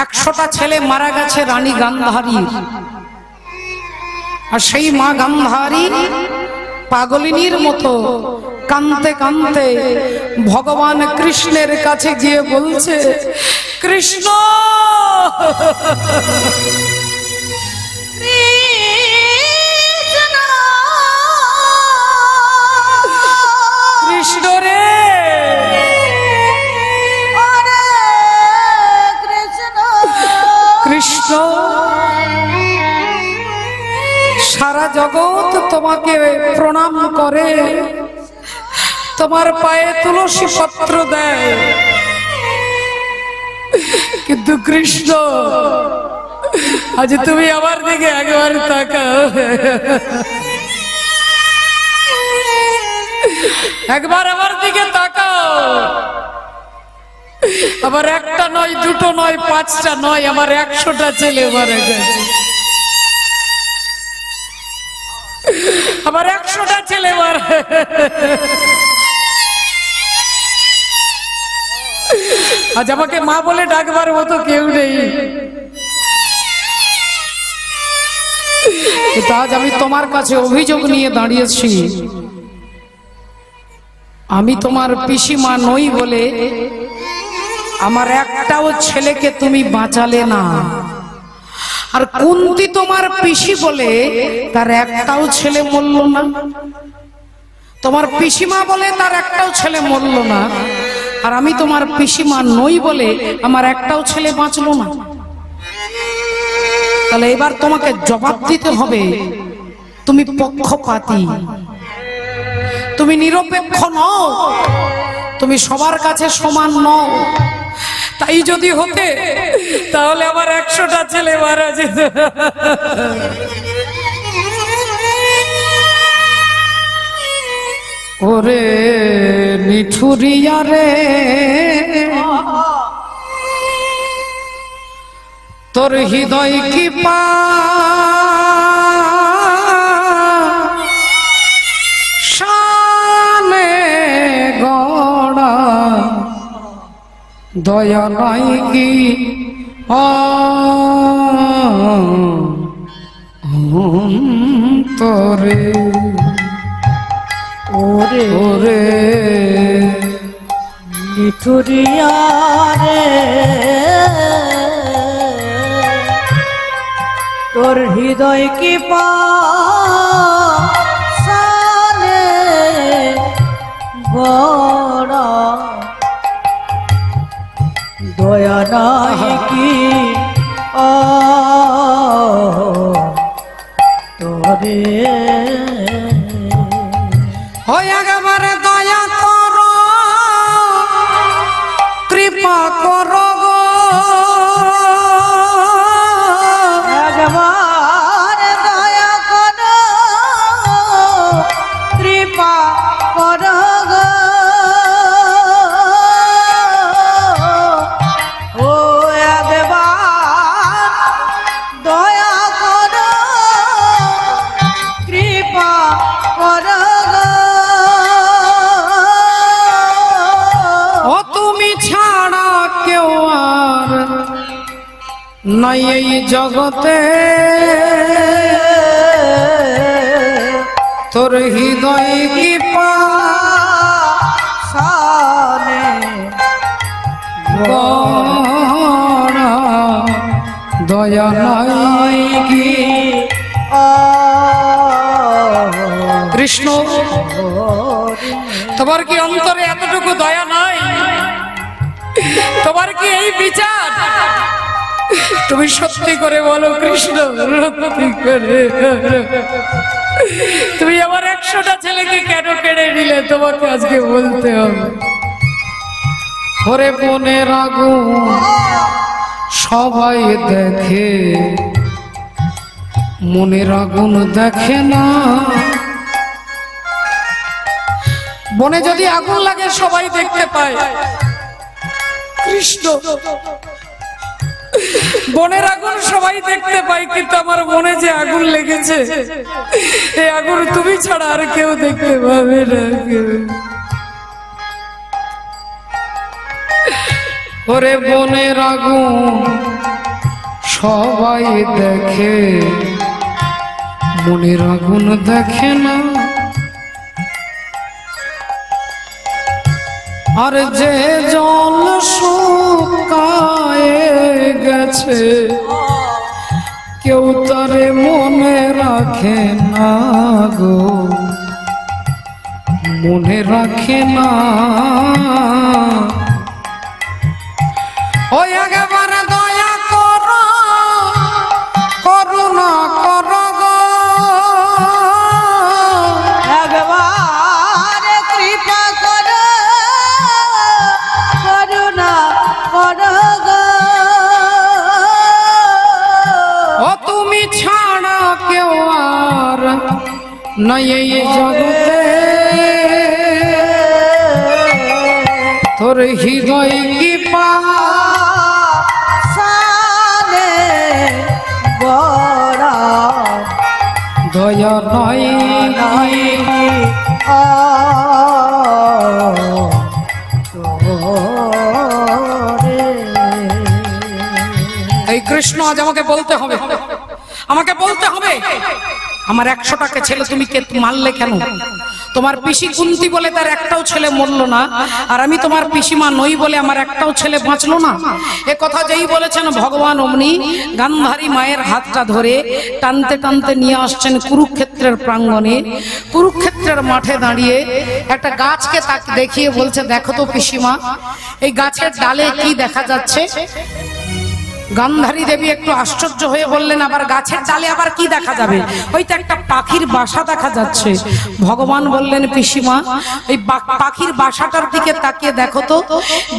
100টা ছেলে মারা গেছে রানী গান্ধারীর, আর সেই মা গান্ধারী পাগলিনীর মতো কাঁদতে কাঁদতে ভগবান কৃষ্ণের কাছে গিয়ে বলছে, কৃষ্ণ কৃষ্ণ রে, কৃষ্ণ সারা জগৎ তোমাকে প্রণাম করে, তোমার পায়ে তুলসী পত্র দেয়, কিন্তু কৃষ্ণ আজ তুমি আমার দিকে একবার তাকাও, একবার আমার দিকে তাকাও। আমার একটা নয়, দুটো নয়, 5টা নয়, আমার 100টা ছেলে মারা গেছে, আমার 100টা ছেলে মারা, আজ আমাকে মা বলে ডাকবার মতো কেউ নেই। আজ আমি তোমার কাছে অভিযোগ নিয়ে দাঁড়িয়েছি, আমি তোমার পিসিমা নই বলে আমার একটাও ছেলেকে তুমি বাঁচালে না, আর কুন্তী তোমার পিসি বলে তার একটাও ছেলে মরল না, তোমার পিসিমা বলে তার একটাও ছেলে মরল না, আর আমি তোমার পিসিমা নই বলে আমার একটাও ছেলে বাঁচলো না। তাহলে এবার তোমাকে জবাব দিতে হবে, তুমি পক্ষপাতী, তুমি নিরপেক্ষ নও, তুমি সবার কাছে সমান নও। তাই যদি হতে তাহলে আমার 100টা ছেলে মারা যেত। ওরে নিঠুরিয়া রে, তোর হৃদয় কি পা শানে গড়া, দয়া নাই কি তোরে, ওরে ওরে নিঠুরিয়া রে, তোর হৃদয় কি পাশানে গড়া, দয়া নাই কি তোরে, একবারে দয়া করো, কৃপা করো গো, একবার দয়া করো, কৃপা করো গো, ও একবার দয়া করো, কৃপা করো গো, ও তুমি ছাড়া কেউ আর নাই এই জগতে, তোর হৃদয় কি পাশানে গড়া, দয়া নাই কি কৃষ্ণ, তোমার কি অন্তরে এতটুকু দয়া নাই? তোমার কি এই বিচার? তুমি সত্যি করে বলো কৃষ্ণ, সত্যি করে তুমি আমার 100টা ছেলেকে কেন কেড়ে নিলে? তোমাকে আজকে বলতে হবে। ওরে বনের আগুন সবাই দেখে, মনের আগুন দেখে না। বনে যদি আগুন লাগে সবাই দেখতে পায়, কৃষ্ণ বনের আগুন সবাই দেখতে পায়, কিন্তু আমার মনে যে আগুন লেগেছে এই আগুন তুমি ছাড়া আর কেউ দেখতে পাবে না। ওরে বনের আগুন সবাই দেখে মনের আগুন দেখে না। আর যে জল শুকায়ে গেছে কেউ তারে মনে রাখে না গো, মনে রাখে না। ওই একেবারে দয়া করো, করুণা করো গো, একবারে কৃপা করো, করুণা করো গো। ও তুমি ছাড়া কেউ আর নাই এই জগতে, তোর হৃদয় কি পাশানে বড় দয়া নয় নাই এই কৃষ্ণ আজ আমাকে বলতে হবে, আমাকে বলতে হবে আমার 100 টাকা ছেলে তুমি কে মারলে কেন? তোমার পিসি কুন্তি বলে তার একটাও ছেলে মরলো না, আর আমি তোমার পিসিমা নই বলে আমার একটাও ছেলে বাঁচলো না। এ কথা যেই বলেছেন ভগবান অমনি গান্ধারী মায়ের হাতটা ধরে টানতে টানতে নিয়ে আসছেন কুরুক্ষেত্রের প্রাঙ্গণে। কুরুক্ষেত্রের মাঠে দাঁড়িয়ে একটা গাছকে তাকে দেখিয়ে বলছে, দেখো তো পিসিমা এই গাছের ডালে কি দেখা যাচ্ছে? গান্ধারী দেবী একটু আশ্চর্য হয়ে বললেন, আবার গাছের ডালে আবার কি দেখা যাবে? ওই তো একটা পাখির বাসা দেখা যাচ্ছে। ভগবান বললেন, পিসিমা এই পাখির বাসাটার দিকে তাকিয়ে দেখো তো।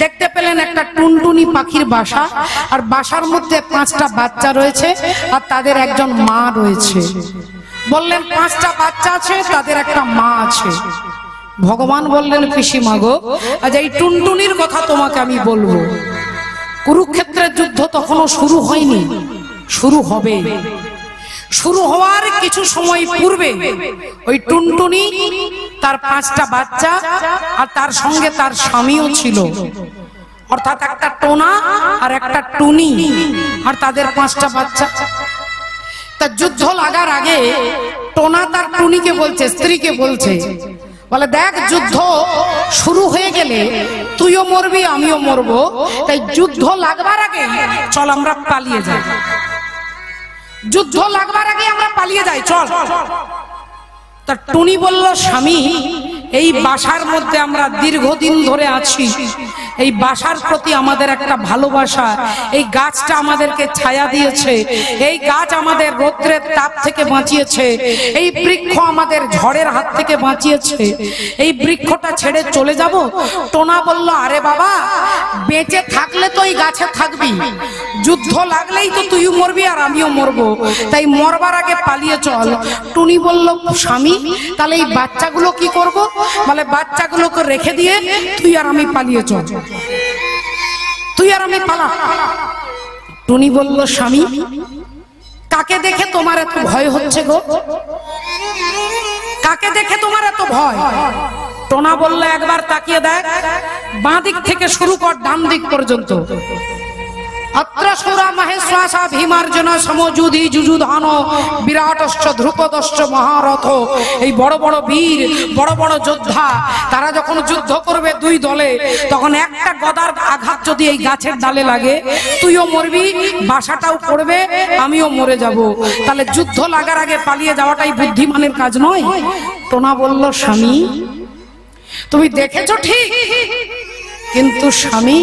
দেখতে পেলেন একটা টুনটুনি পাখির বাসা, আর বাসার মধ্যে 5টা বাচ্চা রয়েছে, আর তাদের একজন মা রয়েছে। বললেন 5টা বাচ্চা আছে, তাদের একটা মা আছে। ভগবান বললেন, পিসিমা গো আজ এই টুনটুনির কথা তোমাকে আমি বলবো। কুরুক্ষেত্রের যুদ্ধ তখনও শুরু হয়নি, শুরু হবে। শুরু হওয়ার কিছু সময় পূর্বে ওই টুনটুনি, তার 5টা বাচ্চা, আর তার সঙ্গে তার স্বামীও ছিল, অর্থাৎ একটা টোনা আর একটা টুনি, আর তাদের 5টা বাচ্চা। তা যুদ্ধ লাগার আগে টোনা তার টুনিকে বলছে, স্ত্রীকে বলছে, বলে দেখ যুদ্ধ শুরু হয়ে গেলে তুইও মরবি আমিও মরবো, তাই যুদ্ধ লাগবার আগে চল আমরা পালিয়ে যাই, যুদ্ধ লাগবার আগে আমরা পালিয়ে যাই চল। তা টুনি বলল, স্বামী এই বাসার মধ্যে আমরা দীর্ঘদিন ধরে আছি, এই বাসার প্রতি আমাদের একটা ভালোবাসা, এই গাছটা আমাদেরকে ছায়া দিয়েছে, এই গাছ আমাদের রৌদ্রের তাপ থেকে বাঁচিয়েছে, এই বৃক্ষ আমাদের ঝড়ের হাত থেকে বাঁচিয়েছে, এই বৃক্ষটা ছেড়ে চলে যাব? টোনা বলল, আরে বাবা বেঁচে থাকলে তো এই গাছে থাকবি, যুদ্ধ লাগলেই তো তুইও মরবি আর আমিও মরবো, তাই মরবার আগে পালিয়ে চল। টুনি বলল, স্বামী তাহলে এই বাচ্চাগুলো কি করব? বলে বাচ্চাগুলোকে রেখে দিয়ে তুই আর আমি পালিয়ে চল, তুই আর আমি পালা। টুনি বলল, স্বামী কাকে দেখে তোমার এত ভয় হচ্ছে গো? কাকে দেখে তোমার এত ভয়? টোনা বলল, একবার তাকিয়ে দেখ, বাঁ দিক থেকে শুরু কর ডান দিক পর্যন্ত। अत्र सुरा महेश्वासा भीमार्जुन समजुधि जुजुधान विराटश्च ध्रुपदश्च महारथ। এই বড় বড় বীর বড় বড় যোদ্ধা তারা যখন যুদ্ধ করবে দুই দলে, তখন একটা গদার আঘাত যদি এই গাছের ডালে লাগে তুইও মরবি, বাসাটাও পড়বে, আমিও মরে যাব। তাহলে যুদ্ধ লাগার আগে পালিয়ে যাওয়াটাই বুদ্ধিমানের কাজ নয়? টোনা বলল, স্বামী তুমি দেখেছো ঠিক, কিন্তু স্বামী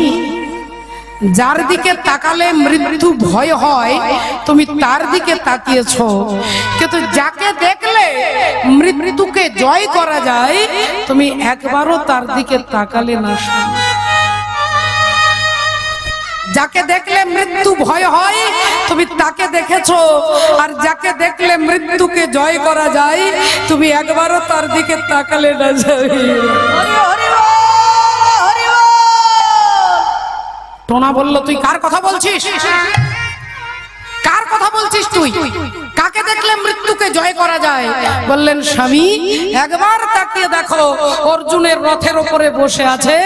যার দিকে তাকালে মৃত্যু ভয় হয় তুমি তার দিকে তাকিয়েছো, কিন্তু যাকে দেখলে মৃত্যুকে জয় করা যায় তুমি একবারও তার দিকে তাকালে না। যাকে দেখলে মৃত্যু ভয় হয় তুমি তাকে দেখেছো, আর যাকে দেখলে মৃত্যুকে জয় করা যায় তুমি একবারও তার দিকে তাকালে না। টোনা বলল, তুই কার কথা বলছিস? কার কথা বলছিস তুই? কাকে দেখলে মৃত্যুকে জয় করা যায়? বললেন, স্বামী একবার তাকিয়ে দেখো, অর্জুনের রথের উপরে বসে আছে,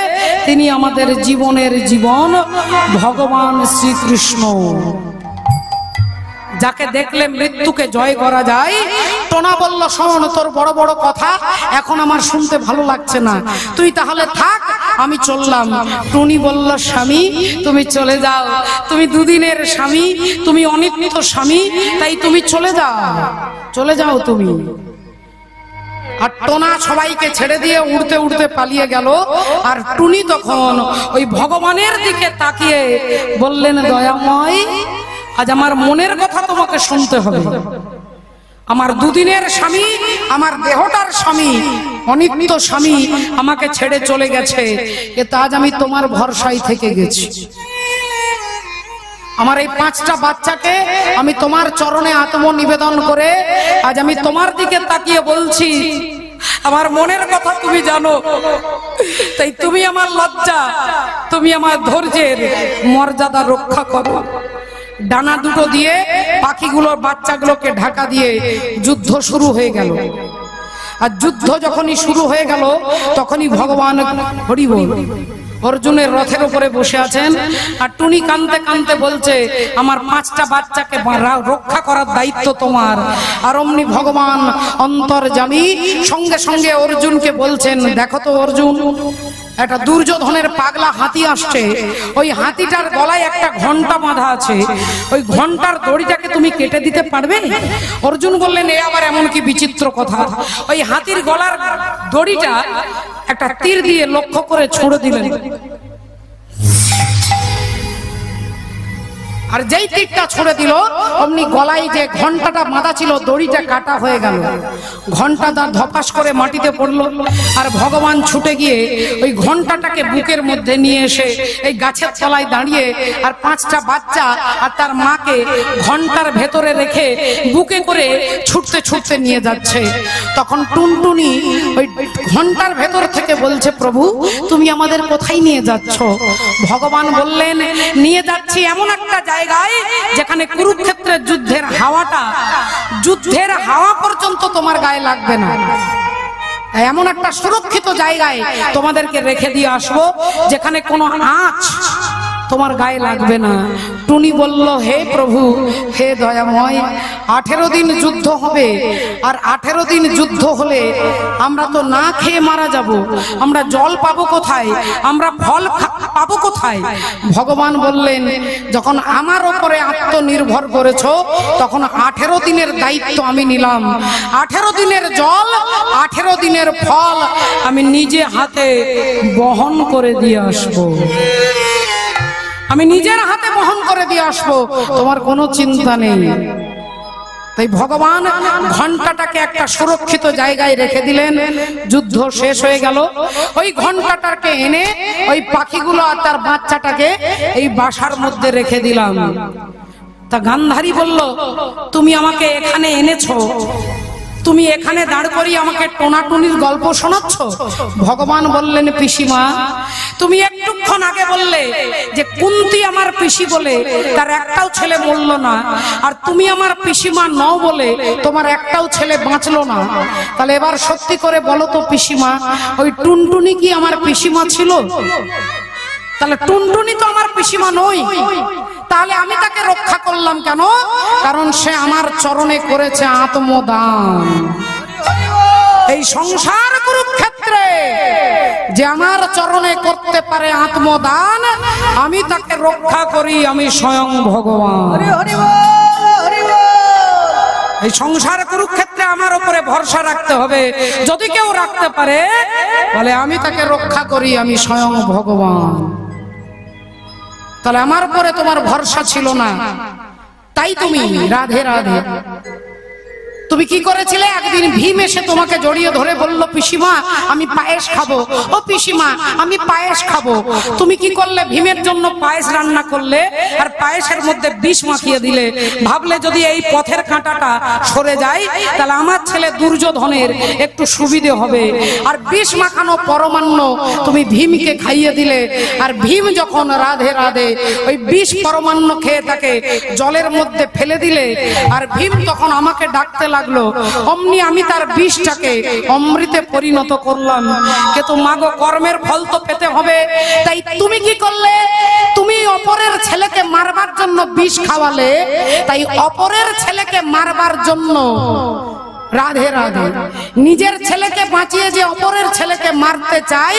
তিনি আমাদের জীবনের জীবন ভগবান শ্রীকৃষ্ণ। যাকে দেখলে মৃত্যুকে জয় করা যায়। টোনা বলল, শোন, তোর বড় বড় কথা এখন আমার শুনতে ভালো লাগছে না, তুই তাহলে থাক, আমি চললাম। টুনি বলল, স্বামী তুমি চলে যাও, তুমি দুদিনের স্বামী, তুমি অনিত্য স্বামী, তাই তুমি চলে যাও, চলে যাও তুমি। আর টোনা সবাইকে ছেড়ে দিয়ে উড়তে উড়তে পালিয়ে গেল। আর টুনি তখন ওই ভগবানের দিকে তাকিয়ে বললেন, দয়াময়, আজ আমার মনের কথা তোমাকে শুনতে হবে। আমার দুদিনের স্বামী, আমার দেহটার স্বামী, অনিত্য স্বামী আমাকে ছেড়ে চলে গেছে, এতে আজ আমি তোমার ভরসায় থেকে গেছি। আমার এই 5টা বাচ্চাকে আমি তোমার চরণে আত্মনিবেদন করে আজ আমি তোমার দিকে তাকিয়ে বলছি, আমার মনের কথা তুমি জানো, তাই তুমি আমার লজ্জা, তুমি আমার ধৈর্যের মর্যাদা রক্ষা করো। ডানা দুটো দিয়ে পাখিগুলোর বাচ্চাগুলোকে ঢাকা দিয়ে যুদ্ধ শুরু হয়ে গেল। আর যুদ্ধ যখনই শুরু হয়ে গেল তখনই ভগবান হরি বল অর্জুনের রথের উপরে বসে আছেন। আর টুনি কাঁদতে কাঁদতে বলছে, আমার 5টা বাচ্চাকে রক্ষা করার দায়িত্ব তোমার। আর অমনি ভগবান অন্তর্যামী সঙ্গে সঙ্গে অর্জুনকে বলছেন, দেখো তো অর্জুন, একটা দুর্যোধনের পাগলা হাতি আসছে, ওই হাতিটার গলায় একটা ঘন্টা বাঁধা আছে, ওই ঘন্টার দড়িটাকে তুমি কেটে দিতে পারবে? অর্জুন বললেন, এ আবার এমন কি বিচিত্র কথা। ওই হাতির গলার দড়িটা একটা তীর দিয়ে লক্ষ্য করে ছুঁড়ে দিলেন। আর যেই তীরটা ছুঁড়ে দিল অমনি গলায় যে ঘন্টাটা বাঁধা ছিল দড়িটা কাটা হয়ে গেল, ঘন্টাটা ধপাস করে মাটিতে পড়লো। আর ভগবান ছুটে গিয়ে ওই ঘন্টাটাকে বুকের মধ্যে নিয়ে এসে এই গাছের তলায় দাঁড়িয়ে আর 5টা বাচ্চা আর তার মাকে ঘন্টার ভেতরে রেখে বুকে করে ছুটতে ছুটতে নিয়ে যাচ্ছে। তখন টুনটুনি ওই ঘন্টার ভেতর থেকে বলছে, প্রভু তুমি আমাদের কোথায় নিয়ে যাচ্ছ? ভগবান বললেন, নিয়ে যাচ্ছি এমন একটা জায়গায় যেখানে কুরুক্ষেত্রের যুদ্ধের হাওয়া পর্যন্ত তোমার গায়ে লাগবে না। এমন একটা সুরক্ষিত জায়গায় তোমাদেরকে রেখে দিয়ে আসবো যেখানে কোনো আঁচ তোমার গায়ে লাগবে না। টুনি বলল, হে প্রভু, হে দয়াময়, 18 দিন যুদ্ধ হবে, আর 18 দিন যুদ্ধ হলে আমরা তো না খেয়ে মারা যাব, আমরা জল পাবো কোথায়, আমরা ফল পাবো কোথায়? ভগবান বললেন, যখন আমার ওপরে আত্মনির্ভর করেছো তখন 18 দিনের দায়িত্ব আমি নিলাম। 18 দিনের জল, 18 দিনের ফল আমি নিজে হাতে বহন করে দিয়ে আসবো, আমি নিজের হাতে বহন করে দিয়ে আসবো, তোমার কোনো চিন্তা নেই। তাই ভগবান ঘন্টাটাকে একটা সুরক্ষিত জায়গায় রেখে দিলেন। যুদ্ধ শেষ হয়ে গেল। ওই ঘন্টাটাকে এনে ওই পাখিগুলো আর তার বাচ্চাটাকে এই বাসার মধ্যে রেখে দিলাম। তা গান্ধারী বলল, তুমি আমাকে এখানে এনেছো, তুমি এখানে দাঁড় করিয়ে আমাকে টোনাটুনির গল্প শোনাচ্ছ? ভগবান বললেন, পিসিমা, তুমি একটুক্ষণ আগে বললে যে কুন্তী আমার পিসি বলে তার একটাও ছেলে মরল না, আর তুমি আমার পিসিমা নও বলে তোমার একটাও ছেলে বাঁচলো না। তাহলে এবার সত্যি করে বলো তো পিসিমা, ওই টুনটুনি কি আমার পিসিমা ছিল? তাহলে টুনটুনি তো আমার পিসিমা নই, তাহলে আমি তাকে রক্ষা করলাম কেন? কারণ সে আমার চরণে করেছে আত্মদান। এই সংসার কুরুক্ষেত্রে যে আমার চরণে করতে পারে আত্মদান, আমি তাকে রক্ষা করি, আমি স্বয়ং ভগবান। এই সংসার কুরুক্ষেত্রে আমার উপরে ভরসা রাখতে হবে। যদি কেউ রাখতে পারে বলে আমি তাকে রক্ষা করি, আমি স্বয়ং ভগবান। তাহলে আমার উপরে তোমার ভরসা ছিল না, তাই তুমি রাধে রাধে তুমি কি করেছিলে? একদিন ভীম এসে তোমাকে জড়িয়ে ধরে বলল, পিসিমা আমি পায়েস খাবো। ও পিসিমা আমি পায়েস খাবো। তুমি কি করলে? ভীমের জন্য পায়েস রান্না করলে আর পায়েসের মধ্যে বিষ মাখিয়ে দিলে। ভাবলে যদি এই পথের কাঁটাটা সরে যায় তাহলে আমার ছেলে দুর্যোধনের একটু সুবিধে হবে। আর বিষ মাখানো পরমান্ন তুমি ভীমকে খাইয়ে দিলে। আর ভীম যখন রাধে রাধে ওই বিষ পরমান্ন খেয়ে তাকে জলের মধ্যে ফেলে দিলে, আর ভীম তখন আমাকে ডাকতে লাগলো, অমনি আমি তার বিষটাকে অমৃতে পরিণত করলাম। কিন্তু মাগো কর্মের ফল তো পেতে হবে, তাই তুমি কি করলে? তুমি অপরের ছেলেকে মারবার জন্য বিষ খাওয়ালে, তাই অপরের ছেলেকে মারবার জন্য রাধে রাধে নিজের ছেলেকে বাঁচিয়ে যে অপরের ছেলেকে মারতে চাই,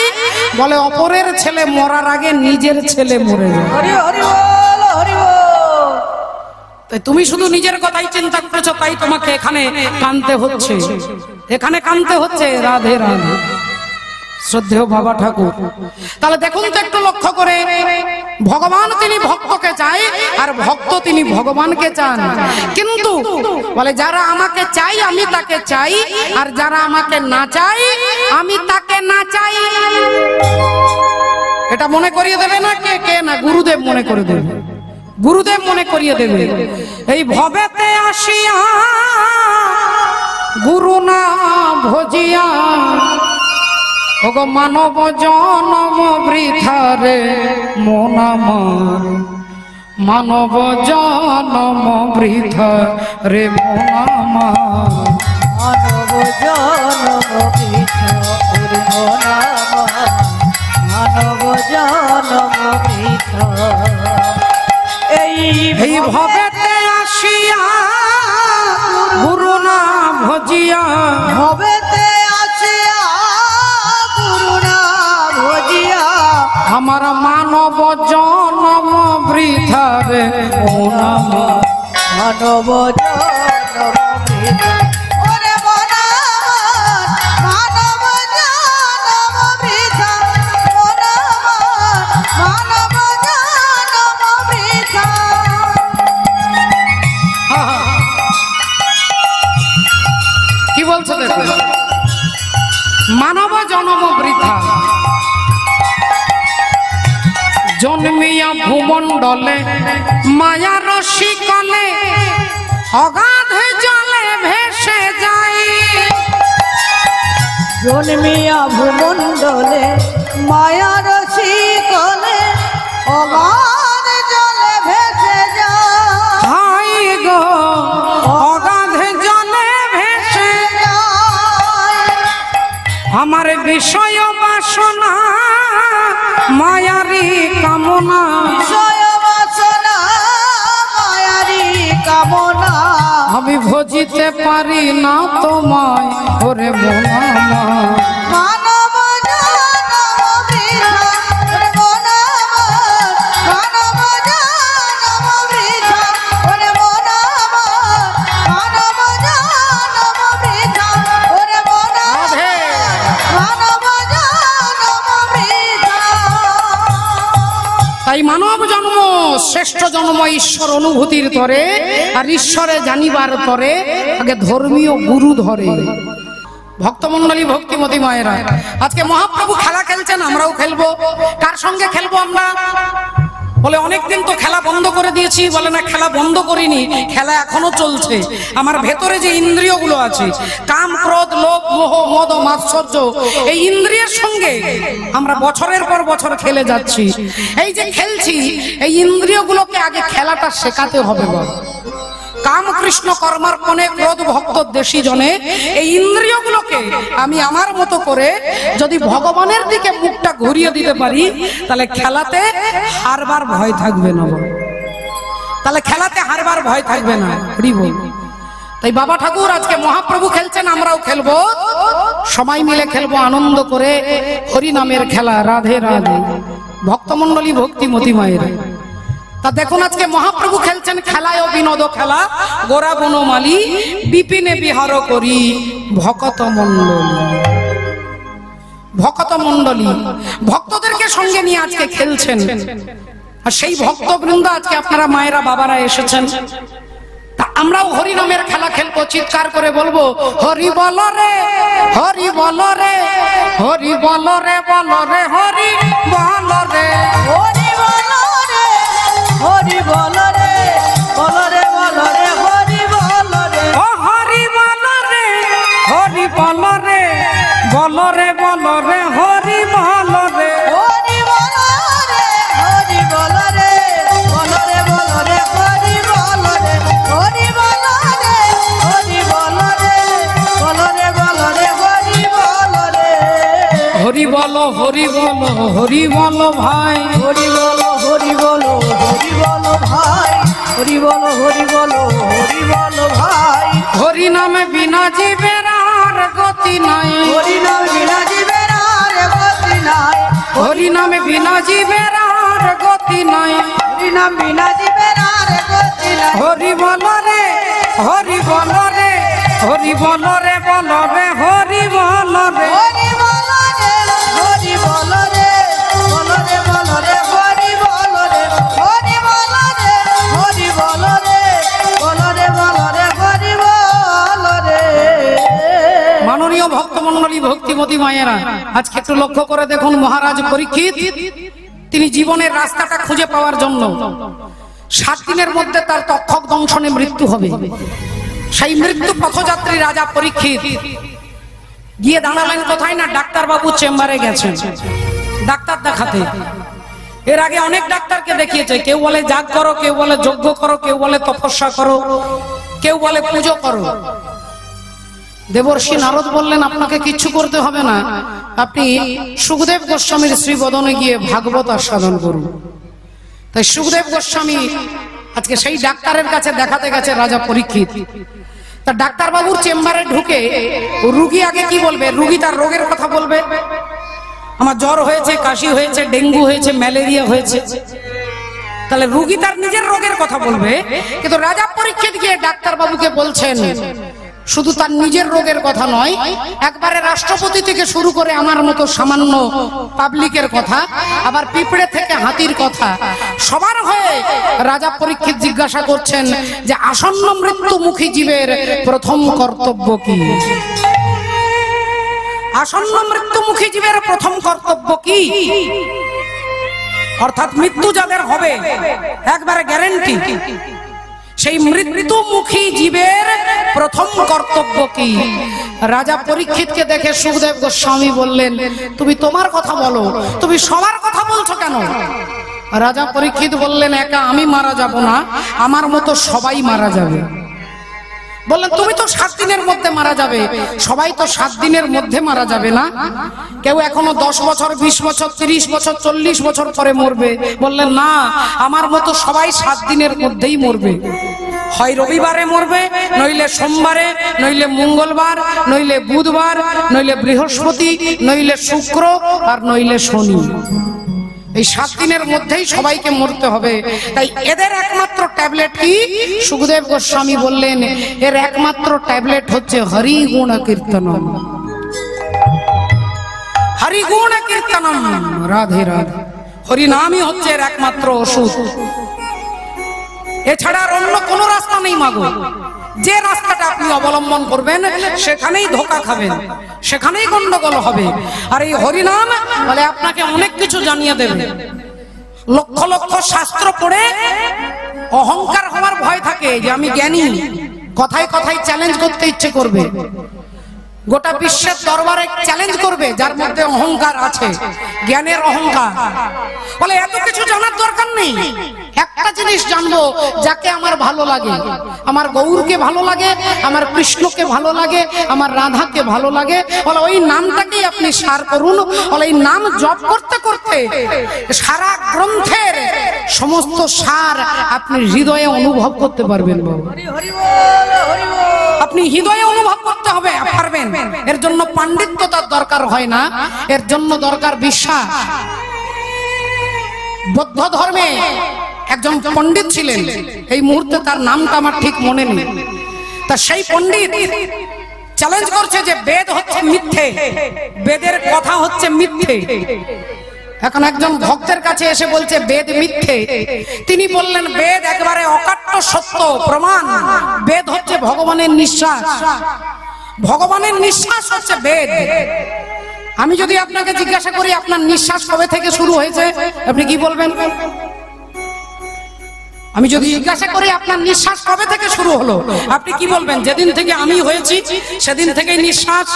বলে অপরের ছেলে মরার আগে নিজের ছেলে মরে যায়। হরি হরি বল, হরি বল। তাই তুমি শুধু নিজের কথাই চিন্তা করেছো, তাই তোমাকে এখানে কাঁদতে হচ্ছে, এখানে কাঁদতে হচ্ছে। রাধে রাধে শ্রদ্ধেয় বাবা ঠাকুর। তাহলে দেখুন তো একটু লক্ষ্য করে, ভগবান তিনি ভক্তকে চায় আর ভক্ত তিনি ভগবানকে চান। কিন্তু বলে যারা আমাকে চাই আমি তাকে চাই, আর যারা আমাকে না চাই আমি তাকে না চাই। এটা মনে করিয়ে দেবে না কে? কে না, গুরুদেব মনে করে দেবে, গুরুদেব মনে করিয়ে দেবে। এই ভবেতে আসিয়া গুরু না ভজিয়া, ওগো মানব জনম বৃথারে মন আমার, মানব জনম বৃথা রে মন আমার। মানব জনম বৃথা রে মন আমার, মানব জনম বৃথা। এই ভবেতে আসিয়া গুরু না ভজিয়া, ভবেতে আসিয়া গুরু না ভজিয়া, আমার মানব জনম বৃথা রে মন আমার। মানব জনম বৃথা ওরে মন আমার, মানব জনম বৃথা মন আমার, মানব জনম বৃথা। কি বলছো দেখো, মানব জনম বৃথা, জন্মিয়া ভূমণ্ডলে মায়ার শিকলে অগাধে জলে ভেসে যাই। জন্মিয়া ভূমণ্ডলে মায়ার শিকলে অগাধ জলে ভেসে যায়। হাই গো অগাধে জলে ভেসে আমার বিষয় বাসনা মায়ারি কামনা, বিষয় বাসনা মায়ারি কামনা। আমি ভজিতে পারি না তোমায় ওরে মন আমার। মানব জনম বৃথা ওরে মন আমার, মানব জনম বৃথা ওরে মন আমার, মানব জনম বৃথা ওরে মন আমার, মানব জনম বৃথা। তাই মানব জন্ম শ্রেষ্ঠ জন্ম ঈশ্বর অনুভূতির তরে, আর ঈশ্বরে জানিবার তরে আগে ধর্মীয় গুরু ধরে। ভক্তমন্ডলী, ভক্তিমতী মায়েরা, আজকে মহাপ্রভু খেলা খেলছেন, আমরাও খেলবো। কার সঙ্গে খেলবো আমরা? বলে অনেকদিন তো খেলা বন্ধ করে দিয়েছি। বলে না, খেলা বন্ধ করিনি, খেলা এখনো চলছে। আমার ভেতরে যে ইন্দ্রিয়গুলো আছে, কাম, ক্রোধ, লোভ, মোহ, মদ, মাৎসর্য, এই ইন্দ্রিয়ের সঙ্গে আমরা বছরের পর বছর খেলে যাচ্ছি। এই যে খেলছি, এই ইন্দ্রিয়গুলোকে আগে খেলাটা শেখাতে হবে। বল কাম কৃষ্ণ কর্মার্পণে ক্রোধ ভক্ত দেশী জনে, এই ইন্দ্রিয়গুলোকে আমি আমার মতো করে যদি ভগবানের দিকে মুখটা ঘুরিয়ে দিতে পারি, তাহলে খেলাতে হারবার ভয় থাকবে না। তাহলে খেলাতে হারবার ভয় থাকবে না। হরি বল। তাই বাবা ঠাকুর আজকে মহাপ্রভু খেলছেন, আমরাও খেলবো, সবাই মিলে খেলবো আনন্দ করে হরি নামের খেলা। রাধে রাধে ভক্তমন্ডলী, ভক্তিমতী মায়েরা। তা দেখুন আজকে মহাপ্রভু খেলছেন খেলায় ও বিনোদ খেলা, গোরা বনমালী বিপিনে বিহার করি ভকত মণ্ডলী। ভকত মণ্ডলী ভক্তদেরকে সঙ্গে নিয়ে আজকে খেলছেন। আর সেই ভক্তবৃন্দ আজকে আপনারা মায়েরা বাবারা এসেছেন। তা আমরাও হরি নামের খেলা খেলবো, চিৎকার করে বলবো হরি বল রে, হরি বল রে, হরি বল রে, বল রে, হরি বল রে, হরি বল রে, হরি বল রে, বল রে, বল রে, হরি বল রে। ও হরি বল রে, হরি বল রে, বল রে, বল রে, হরি বল রে, হরি বল রে, হরি বল রে, বল রে, বল রে, হরি বল রে, হরি বল রে, হরি বল রে, বল রে, বল রে, হরি বল রে। হরি বল, হরি বল, হরি বল ভাই, হরি বল, হরি বল, হরি বলো হরি বলো হরি বলো ভাই। হরি নামে বিনা জীবের আর গতি নাই, হরি নাম বিনা জীবের আর গতি নাই, হরি নামে বিনা জীবের আর গতি নাই, হরি নাম বিনা জীবের আর গতি নাই। হরি বল রে হরি বল রে হরি বল রে বল রে হরি বল রে, হরি বলো রে হরি বলো রে বলো রে বলো রে হরি বলো রে, হরি বলো রে হরি বলো রে বলো রে বলো রে হরি বলো রে। মাননীয় ভক্তমণ্ডলী ভক্তিমতী মায়েরা, আজকে একটু লক্ষ্য করে দেখুন, মহারাজ পরীক্ষিত তিনি জীবনের রাস্তাটা খুঁজে পাওয়ার জন্য 7 দিনের মধ্যে তার তক্ষক দংশনে মৃত্যু হবে। সেই মৃত্যু পথযাত্রী রাজা পরীক্ষিত গিয়ে দাঁড়ালেন কোথায় না, ডাক্তার বাবু চেম্বারে গেছেন ডাক্তার দেখাতে। এর আগে অনেক ডাক্তারকে দেখিয়েছে, কেউ বলে যাগ করো, কেউ বলে যজ্ঞ করো, কেউ বলে তপস্যা করো, কেউ বলে পুজো করো। দেবর্ষি নারদ বললেন আপনাকে কিচ্ছু করতে হবে না, আপনি সুখদেব গোস্বামীর শ্রীবদনে গিয়ে ভাগবত আস্বাদন করুন। তাই সুখদেব গোস্বামী আজকে সেই ডাক্তারের কাছে দেখাতে গেছে রাজা পরীক্ষিত। তা ডাক্তার বাবুর চেম্বারে ঢুকে রুগী আগে কি বলবে? রুগী তার রোগের কথা বলবে, আমার জ্বর হয়েছে, কাশি হয়েছে, ডেঙ্গু হয়েছে, ম্যালেরিয়া হয়েছে। তাহলে রুগী তার নিজের রোগের কথা বলবে, কিন্তু রাজা পরীক্ষিত গিয়ে ডাক্তার বাবুকে বলছেন শুধু তার নিজের রোগের কথা নয়, একবারে রাষ্ট্রপতি থেকে শুরু করে আমার মতো সামান্য পাবলিকের কথা, আবার পিঁপড়ে থেকে হাতির কথা, সবার হয়ে রাজা পরীক্ষিত জিজ্ঞাসা করছেন যে আসন্ন মৃত্যুমুখী জীবের প্রথম কর্তব্য কি? আসন্ন মৃত্যুমুখী জীবের প্রথম কর্তব্য কি? অর্থাৎ মৃত্যু যাদের হবে একবারে গ্যারান্টি, সেই মৃত্যুমুখী জীবের প্রথম কর্তব্য কি? রাজা পরীক্ষিতকে দেখে সুখদেব গোস্বামী বললেন তুমি তোমার কথা বলো, তুমি সবার কথা বলছো কেন? রাজা পরীক্ষিত বললেন একা আমি মারা যাব না, আমার মতো সবাই মারা যাবে। বললেন তুমি তো 7 দিনের মধ্যে মারা যাবে, সবাই তো 7 দিনের মধ্যে মারা যাবে না, কেউ এখনো 10 বছর 20 বছর 30 বছর 40 বছর পরে মরবে। বললেন না, আমার মতো সবাই 7 দিনের মধ্যেই মরবে, হয় রবিবারে মরবে, নইলে সোমবারে, নইলে মঙ্গলবার, নইলে বুধবার, নইলে বৃহস্পতি, নইলে শুক্র, আর নইলে শনি। এই 7 দিনের মধ্যেই সবাইকে মরতে হবে। তাই এদের একমাত্র ট্যাবলেট কি? সুখদেব গোস্বামী বললেন এর একমাত্র ট্যাবলেট হচ্ছে হরি গুণ কীর্তনম। হরি গুণ কীর্তনম, রাধে রাধে। হরি নামই হচ্ছে এর একমাত্র ওষুধ, এছাড়া আর অন্য কোনো রাস্তা নেই মাগো। যে রাস্তাটা আপনি অবলম্বন করবেন সেখানেই ধোঁকা খাবেন, সেখানেই গন্ডগোল হবে। আর এই হরিনাম বলে আপনাকে অনেক কিছু জানিয়ে দেবে। লক্ষ লক্ষ শাস্ত্র পড়ে অহংকার হওয়ার ভয় থাকে যে আমি জ্ঞানী, কথায় কথায় চ্যালেঞ্জ করতে ইচ্ছে করবে, গোটা বিশ্বের দরবারে চ্যালেঞ্জ করবে যার মধ্যে অহংকার আছে, জ্ঞানের অহংকার। বলে এত কিছু জানার দরকার নেই, একটা জিনিস জানবো যাকে আমার ভালো লাগে, আমার গৌরকে ভালো লাগে, আমার কৃষ্ণকে ভালো লাগে, আমার রাধাকে ভালো লাগে। বলে ওই নামটাকেই আপনি সার করুন। বলে এই নাম জপ করতে করতে সারা গ্রন্থের সমস্ত সার আপনি হৃদয়ে অনুভব করতে পারবেন। আপনি হৃদয়ে অনুভব করতে হবে পারবেন। এর জন্য পাণ্ডিত্যতার দরকার হয় না, এর জন্য দরকার বিশ্বাস। বৌদ্ধ ধর্মে একজন পণ্ডিত ছিলেন, এই মুহূর্তে তার নামটা আমার ঠিক মনে নেই। তা সেই পণ্ডিত চ্যালেঞ্জ করছে যে বেদ হচ্ছে মিথ্যে, বেদের কথা হচ্ছে মিথ্যে। এখন একজন ভক্তের কাছে এসে বলছে বেদ মিথ্যে। তিনি বললেন বেদ একবারে অকাট্য সত্য প্রমাণ, বেদ হচ্ছে ভগবানের নিঃশ্বাস, ভগবানের নিঃশ্বাস হচ্ছে বেদ। আমি যদি আপনাকে জিজ্ঞাসা করি আপনার নিঃশ্বাস কবে থেকে শুরু হয়েছে, আপনি কি বলবেন? আমি যদি জিজ্ঞাসা করি আপনার নিঃশ্বাস কবে থেকে শুরু হলো, আপনি কি বলবেন? যেদিন থেকে আমি হয়েছি সেদিন থেকেই নিঃশ্বাস।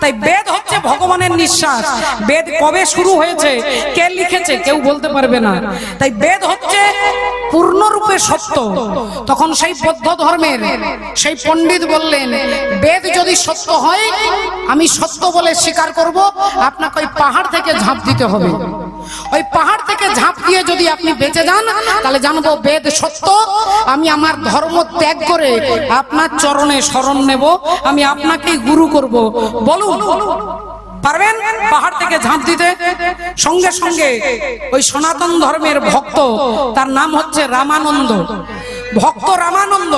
তাই বেদ হচ্ছে ভগবানের নিঃশ্বাস। বেদ কবে শুরু হয়েছে, কে লিখেছে, কেউ বলতে পারবে না। তাই বেদ হচ্ছে পূর্ণরূপে সত্য। তখন সেই বৌদ্ধ ধর্মের সেই পণ্ডিত বললেন বেদ যদি সত্য হয় আমি সত্য বলে স্বীকার করব, আপনাকে ওই পাহাড় থেকে ঝাঁপ দিতে হবে। ওই পাহাড় থেকে ঝাঁপ দিয়ে যদি আপনি বেঁচে যান তাহলে জানবো বেদ সত্য, আমি আমার ধর্ম ত্যাগ করে আপনার চরণে শরণ নেব, আমি আপনাকেই গুরু করব। বলুন পারবেন পাহাড় থেকে ঝাঁপ দিতে? সঙ্গে সঙ্গে ওই সনাতন ধর্মের ভক্ত, তার নাম হচ্ছে রামানন্দ, ভক্ত রামানন্দ,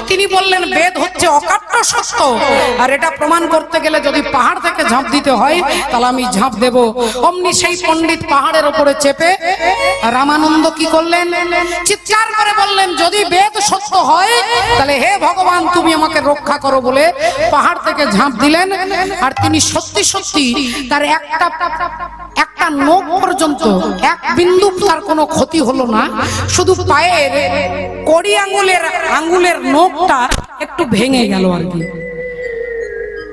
তিনি বললেন বেদ হচ্ছে অকাট্য সত্য, আর এটা প্রমাণ করতে গেলে যদি পাহাড় থেকে ঝাঁপ দিতে হয় তাহলে আমি ঝাঁপ দেব। অমনি সেই পণ্ডিত পাহাড়ের ওপরে চেপে, রামানন্দ কি করলেন? চিৎকার করে বললেন যদি বেদ সত্য হয় তাহলে হে ভগবান তুমি আমাকে রক্ষা করো বলে পাহাড় থেকে ঝাঁপ দিলেন। আর তিনি সত্যি সত্যি তার একটা নখ পর্যন্ত এক বিন্দু তার কোনো ক্ষতি হলো না, শুধু পায়ের কড়ি আঙ্গুলের নখটা একটু ভেঙে গেল আর কি।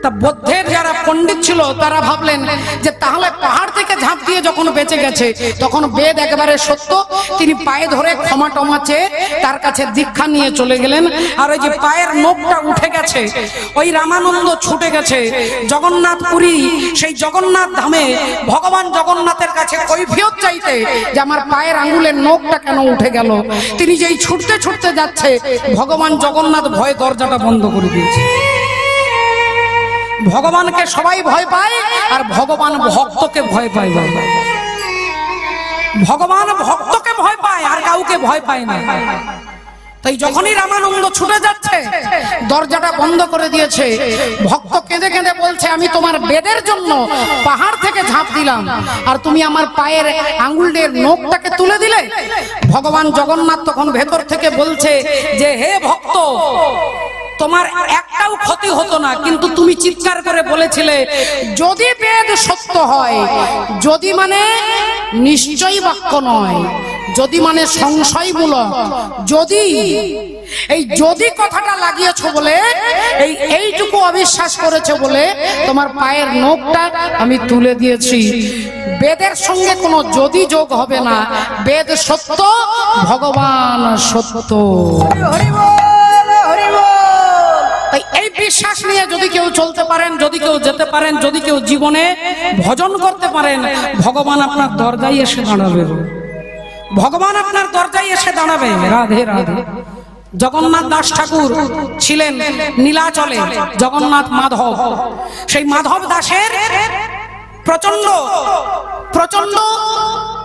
তা বৌদ্ধের যারা পণ্ডিত ছিল তারা ভাবলেন যে তাহলে পাহাড় থেকে ঝাঁপ দিয়ে যখন বেঁচে গেছে তখন বেদ একেবারে সত্য। তিনি পায়ে ধরে ক্ষমা টমা চেয়ে তার কাছে দীক্ষা নিয়ে চলে গেলেন। আর ওই যে পায়ের নখটা উঠে গেছে, ওই রামানন্দ ছুটে গেছে জগন্নাথপুরী, সেই জগন্নাথ ধামে ভগবান জগন্নাথের কাছে কৈফিয়ত চাইতে যে আমার পায়ের আঙ্গুলের নখটা কেন উঠে গেল। তিনি যেই ছুটতে ছুটতে যাচ্ছে ভগবান জগন্নাথ ভয়ে দরজাটা বন্ধ করে দিয়েছে। ভগবানকে সবাই ভয় পায় আর ভগবান ভক্তকে ভয় পায়। ভগবান ভক্তকে ভয় পায় আর কাউকে ভয় পায় না। তাই যখনই রামানন্দ ছুটে যাচ্ছে দরজাটা বন্ধ করে দিয়েছে। ভক্ত কেঁদে কেঁদে বলছে আমি তোমার বেদের জন্য পাহাড় থেকে ঝাঁপ দিলাম আর তুমি আমার পায়ের আঙ্গুলের নখটাকে তুলে দিলে। ভগবান জগন্নাথ তখন ভেতর থেকে বলছে যে হে ভক্ত, তোমার একটাও ক্ষতি হতো না, কিন্তু তুমি চিৎকার করে বলেছিলে যদি বেদ সত্য হয়, যদি মানে নিশ্চয়ই বাক্য নয়, যদি মানে সংশয়মূলক, যদি এই যদি কথাটা লাগিয়েছো বলে এইটুকু অবিশ্বাস করেছে বলে তোমার পায়ের নখটা আমি তুলে দিয়েছি। বেদের সঙ্গে কোনো যদি যোগ হবে না, বেদ সত্য, ভগবান সত্য। তাই এই বিশ্বাস নিয়ে যদি কেউ চলতে পারেন, যদি কেউ যেতে পারেন, যদি কেউ জীবনে ভজন করতে পারেন, ভগবান আপনার দরজায় এসে দাঁড়াবে। ভগবান আপনার দরজায় এসে দাঁড়াবে। রাধে রাধে। জগন্নাথ দাস ঠাকুর ছিলেন নীলাচলে, জগন্নাথ মাধব। সেই মাধব দাসের প্রচন্ড প্রচন্ড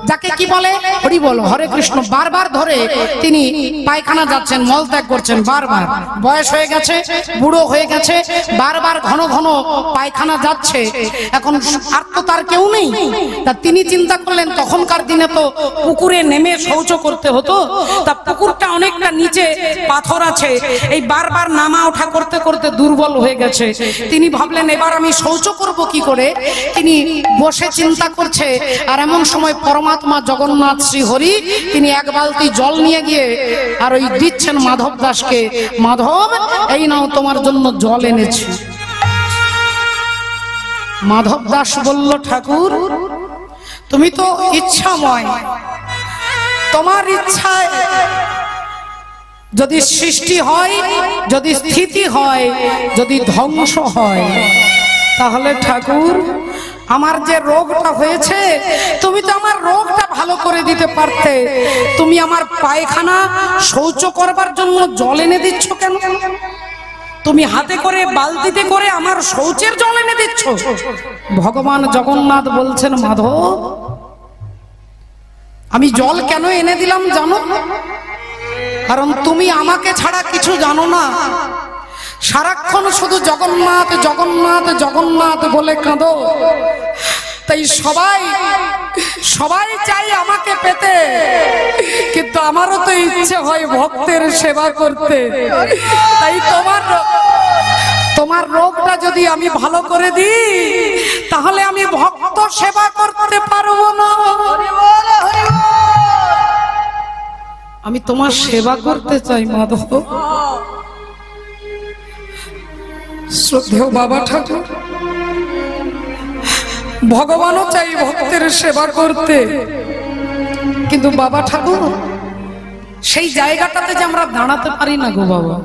যাকে কি বলে হরি বল হরে কৃষ্ণ, বারবার ধরে তিনি পায়খানা যাচ্ছেন, মলত্যাগ করছেন, বারবার বয়স হয়ে গেছে, বুড়ো হয়ে গেছে, বারবার ঘন ঘন পায়খানা যাচ্ছে। এখন আর তো তার কেউ নেই। তা তিনি চিন্তা করলেন তখনকার দিনে তো পুকুরে নেমে শৌচ করতে হতো, তা পুকুরটা অনেকটা নিচে, পাথর আছে, এই বারবার নামা ওঠা করতে করতে দুর্বল হয়ে গেছে। তিনি ভাবলেন এবার আমি শৌচ করব কি করে। তিনি বসে চিন্তা করছে, আর এমন সময় পরমাত্মা জগন্নাথ শ্রী হরি তিনি এক বালতি জল নিয়ে গিয়ে আর ওই দিচ্ছেন মাধব দাসকে, মাধব এই নাও তোমার জন্য জল এনেছি। মাধব দাস বলল ঠাকুর তুমি তো ইচ্ছাময়, তোমার ইচ্ছায় যদি সৃষ্টি হয়, যদি স্থিতি হয়, যদি ধ্বংস হয়, তাহলে ঠাকুর আমার যে রোগটা হয়েছে তুমি তো আমার রোগটা ভালো করে দিতে পারতে। তুমি আমার পায়খানা শৌচ করবার জন্য জল এনে দিচ্ছ কেন? তুমি হাতে করে বালতিতে করে আমার শৌচের জল এনে দিচ্ছ। ভগবান জগন্নাথ বলছেন মাধব আমি জল কেন এনে দিলাম জানো? কারণ তুমি আমাকে ছাড়া কিছু জানো না। সারাক্ষণ শুধু জগন্নাথ জগন্নাথ জগন্নাথ বলে কাঁদো। তাই সবাই চাই আমাকে পেতে, কিন্তু আমারও তো ইচ্ছে হয় ভক্তের সেবা করতে। তাই তোমার রোগটা যদি আমি ভালো করে দিই তাহলে আমি ভক্ত সেবা করতে পারবো না। আমি তোমার সেবা করতে চাই মাধব। শ্রদ্ধেয় বাবা ঠাকুর, ভগবানও চাই ভক্তের সেবা করতে, কিন্তু বাবা ঠাকুর সেই জায়গাটাতে যে আমরা দাঁড়াতে পারি না গো বাবা,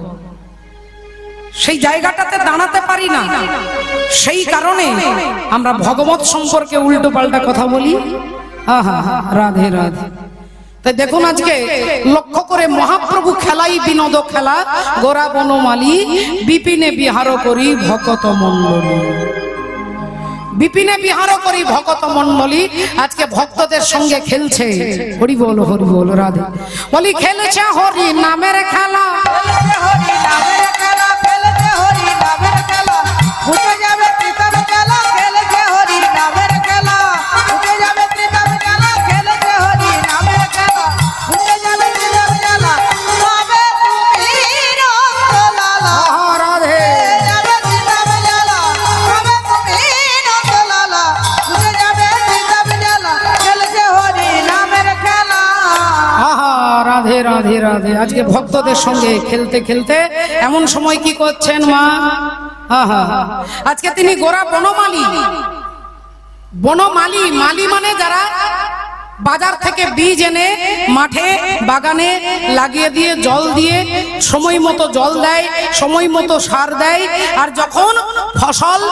সেই জায়গাটাতে দাঁড়াতে পারি না। সেই কারণে আমরা ভগবত সম্পর্কে উল্টো পাল্টা কথা বলি, আহা রাধে রাধে। তাই দেখুন আজকে লক্ষ্য করে মহাপ্রভু খেলাই বিনোদ খেলা, গোরা বনমালী বিপিনে বিহার করি ভকত মণ্ডলী, বিপিনে বিহার করি ভকত মণ্ডলী। আজকে ভক্তদের সঙ্গে খেলছে, হরি বল রাধে। বলি খেলছে হরি নামের খেলা, হরি নামের খেলা, খেলছে হরি নামের খেলা, উঠে যাবে প্রীতম খেলা, খেলছে হরি নামের খেলা, উঠে যাবে প্রীতম খেলা, খেলছে হরি নামের খেলা, উঠে যাবে প্রীতম খেলা, তবে তুমি নন্দলালা, রাধে যাবে প্রীতম খেলা, তবে তুমি নন্দলালা, উঠে যাবে প্রীতম খেলা, খেলছে হরি নামের খেলা। আহা রাধে রাধে রাধে। আজকে ভক্তদের সঙ্গে খেলতে খেলতে এমন সময় কি করছেন মা, আহা আজকে তিনি গোরা বনমালী, বনমালী মালি মানে যারা বাজার থেকে বীজ এনে মাঠে বাগানে লাগিয়ে দিয়ে জল দিয়ে সময় মতো জল দেয়, সময় মতো সার দেয়, আর যখন ফসল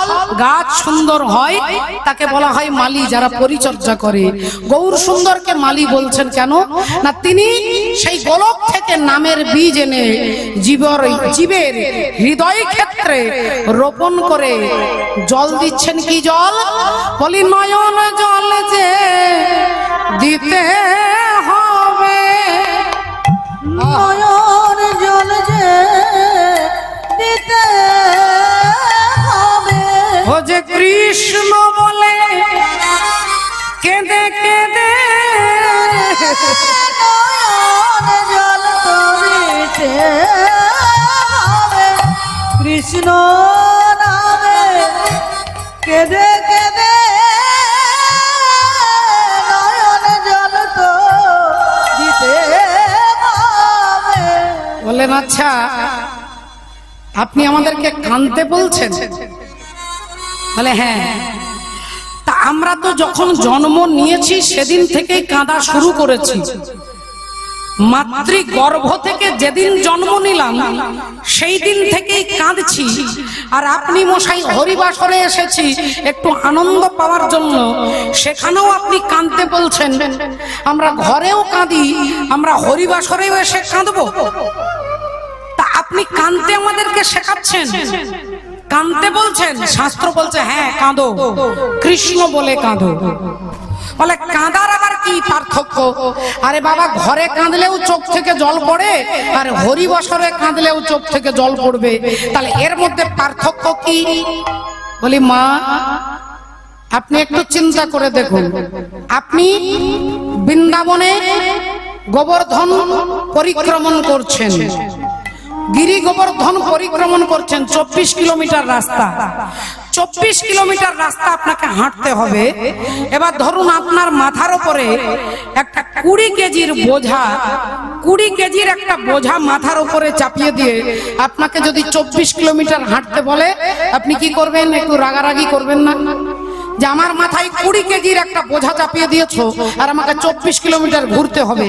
গাছ সুন্দর হয় তাকে বলা হয় মালি, যারা পরিচর্যা করে। গৌর সুন্দরকে মালি বলছেন কেন না, তিনি সেই গোলক থেকে নামের বীজ এনে জীবের হৃদয় ক্ষেত্রে রোপণ করে জল দিচ্ছেন। কি জল? বলি নয়ন জল যে দিতে হবে, নয়ন জল যে দিতে হবে, ও যে কৃষ্ণ বলে কেঁদে কেঁদে নয়ন জল তো দিতে হবে, কৃষ্ণ নামে কেঁদে কেঁদে নয়ন জল তো দিতে হবে। বললেন আচ্ছা আপনি আমাদেরকে কাঁদতে বলছেন? বলে হ্যাঁ। তা আমরা তো যখন জন্ম নিয়েছি সেদিন থেকেই কাঁদা শুরু করেছি, মাতৃ গর্ভ থেকে যেদিন জন্ম নিলাম সেই দিন থেকেই কাঁদছি। আর আপনি মশাই হরিবাসরে এসেছি একটু আনন্দ পাওয়ার জন্য, সেখানেও আপনি কাঁদতে বলছেন। আমরা ঘরেও কাঁদি, আমরা হরিবাসরেও এসে কাঁদবো? তা আপনি কাঁদতে আমাদেরকে শেখাচ্ছেন, কাঁদতে বলছেন। শাস্ত্র বলছে হ্যাঁ কাঁদো, কৃষ্ণ বলে কাঁদো। বলে কাঁদার আবার কি পার্থক্য? আরে বাবা, ঘরে কাঁদলেও চোখ থেকে জল পড়ে, আর হরিবাসরে কাঁদলেও চোখ থেকে জল পড়বে, তাহলে এর মধ্যে পার্থক্য কি? বলি মা আপনি একটু চিন্তা করে দেখুন, আপনি বৃন্দাবনে গোবর্ধন পরিক্রমণ করছেন, গিরি গোবর্ধন পরিক্রমণ করছেন, 24 কিলোমিটার রাস্তা, 24 কিলোমিটার রাস্তা আপনাকে হাঁটতে হবে। এবার ধরুন আপনার মাথার উপরে একটা 20 কেজির বোঝা, 20 কেজির একটা বোঝা মাথার উপরে চাপিয়ে দিয়ে আপনাকে যদি 24 কিলোমিটার হাঁটতে বলে, আপনি কি করবেন? একটু রাগারাগি করবেন না যে আমার মাথায় 20 কেজির একটা বোঝা চাপিয়ে দিয়েছো আর আমাকে 24 কিলোমিটার ঘুরতে হবে?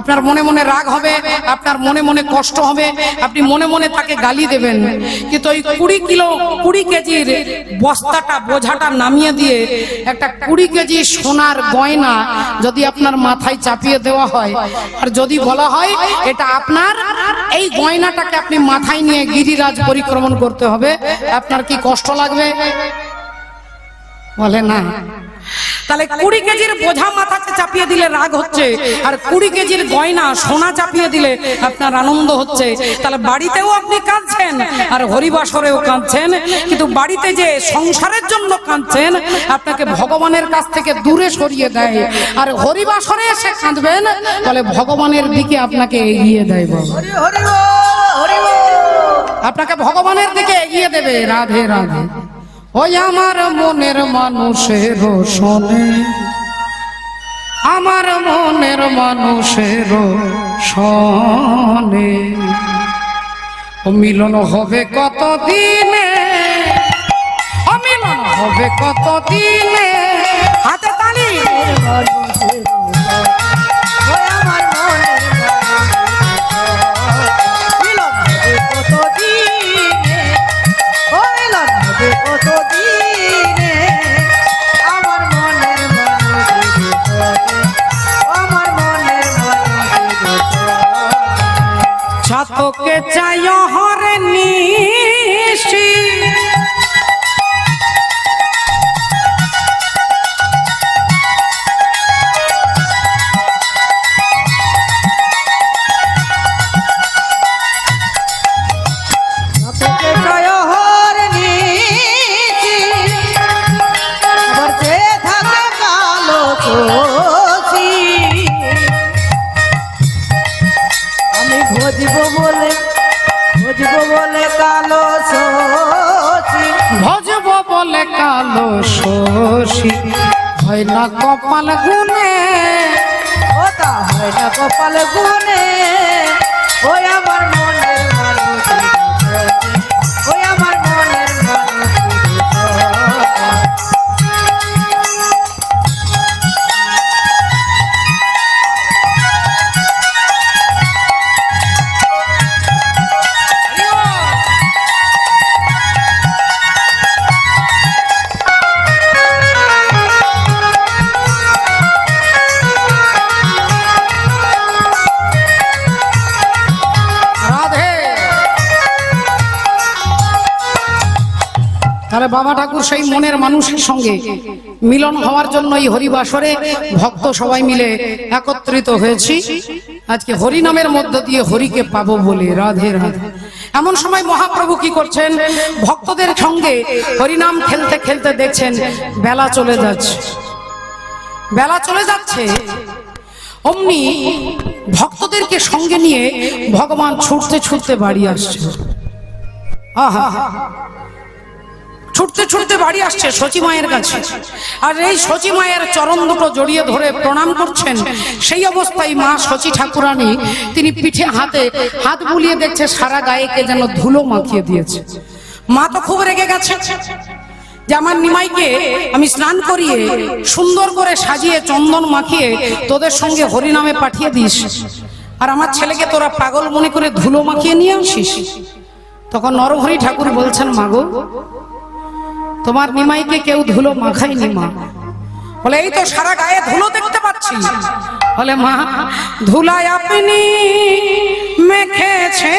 আপনার মনে মনে রাগ হবে, আপনার মনে মনে কষ্ট হবে, আপনি মনে মনে তাকে গালি দেবেন। কিন্তু ওই 20 কেজির বস্তাটা বোঝাটা নামিয়ে দিয়ে একটা 20 কেজি সোনার গয়না যদি আপনার মাথায় চাপিয়ে দেওয়া হয়, আর যদি বলা হয় এটা আপনার, এই গয়নাটাকে আপনি মাথায় নিয়ে গিরিরাজ পরিক্রমণ করতে হবে, আপনার কি কষ্ট লাগবে? বলে না। তাহলে 20 কেজির বোঝা মাথাতে চাপিয়ে দিলে রাগ হচ্ছে, আর 20 কেজির গয়না সোনা চাপিয়ে দিলে আপনার আনন্দ হচ্ছে। তাহলে বাড়িতেও আপনি কাঁদছেন আর হরিবাসরেও কাঁদছেন, কিন্তু বাড়িতে যে সংসারের জন্য কাঁদছেন আপনাকে ভগবানের কাছ থেকে দূরে সরিয়ে দেয়, আর হরিবাসরে এসে কাঁদবেন তাহলে ভগবানের দিকে আপনাকে এগিয়ে দেয়। আপনাকে ভগবানের দিকে এগিয়ে দেবে। রাধে রাধে। ওই আমার মনের মানুষের শোনে, আমার মনের মানুষের শোনে, ও মিলন হবে কত দিনে, ও মিলন হবে কত দিনে। হাতে তালি। আমার মনের মিলন হবে কত দিনে, ও মিলন হবে কত দিনে, আমার মনের মানুষের চাই হরে নিশি ভজব বলে কালো শশী হয় না কপাল গুনে ওটা হয় না কপাল গুনে ওই আমার মনের মানুষ ওই আমার মনের মানুষ তাহলে বাবা ঠাকুর সেই মনের মানুষের সঙ্গে মিলন হওয়ার জন্য এই হরিবাসরে ভক্ত সবাই মিলে একত্রিত হয়েছি আজকে হরি নামের মধ্য দিয়ে হরিকে পাবো বলে। রাধে রাধে। এমন সময় মহাপ্রভু কি করছেন, ভক্তদের সঙ্গে হরিনাম খেলতে খেলতে দেখছেন বেলা চলে যাচ্ছে। বেলা চলে যাচ্ছে অমনি ভক্তদেরকে সঙ্গে নিয়ে ভগবান ছুটতে ছুটতে বাড়ি আসছে। আহা, ছুটতে ছুটতে বাড়ি আসছে সচী মায়ের কাছে, আর এই সচী মায়ের চরণ দুটো জড়িয়ে ধরে প্রণাম করছেন। সেই অবস্থায় মা সচী ঠাকুরানী তিনি পিঠে হাতে হাত বুলিয়ে দেখছে সারা গায়ে কে যেন ধুলো মাখিয়ে দিয়েছে। মা তো খুব রেগে গেছে যে আমার নিমাইকে আমি স্নান করিয়ে সুন্দর করে সাজিয়ে চন্দন মাখিয়ে তোদের সঙ্গে হরিনামে পাঠিয়ে দিস, আর আমার ছেলেকে তোরা পাগল মনে করে ধুলো মাখিয়ে নিয়ে আসিস। তখন নরহরি ঠাকুর বলছেন, মাগো তোমার নিমাইকে কেউ ধুলো মাখায়নি মা। বলে এই তো সারা গায়ে ধুলো দেখতে পাচ্ছি। বলে মা ধুলায় আপনি মেখেছে,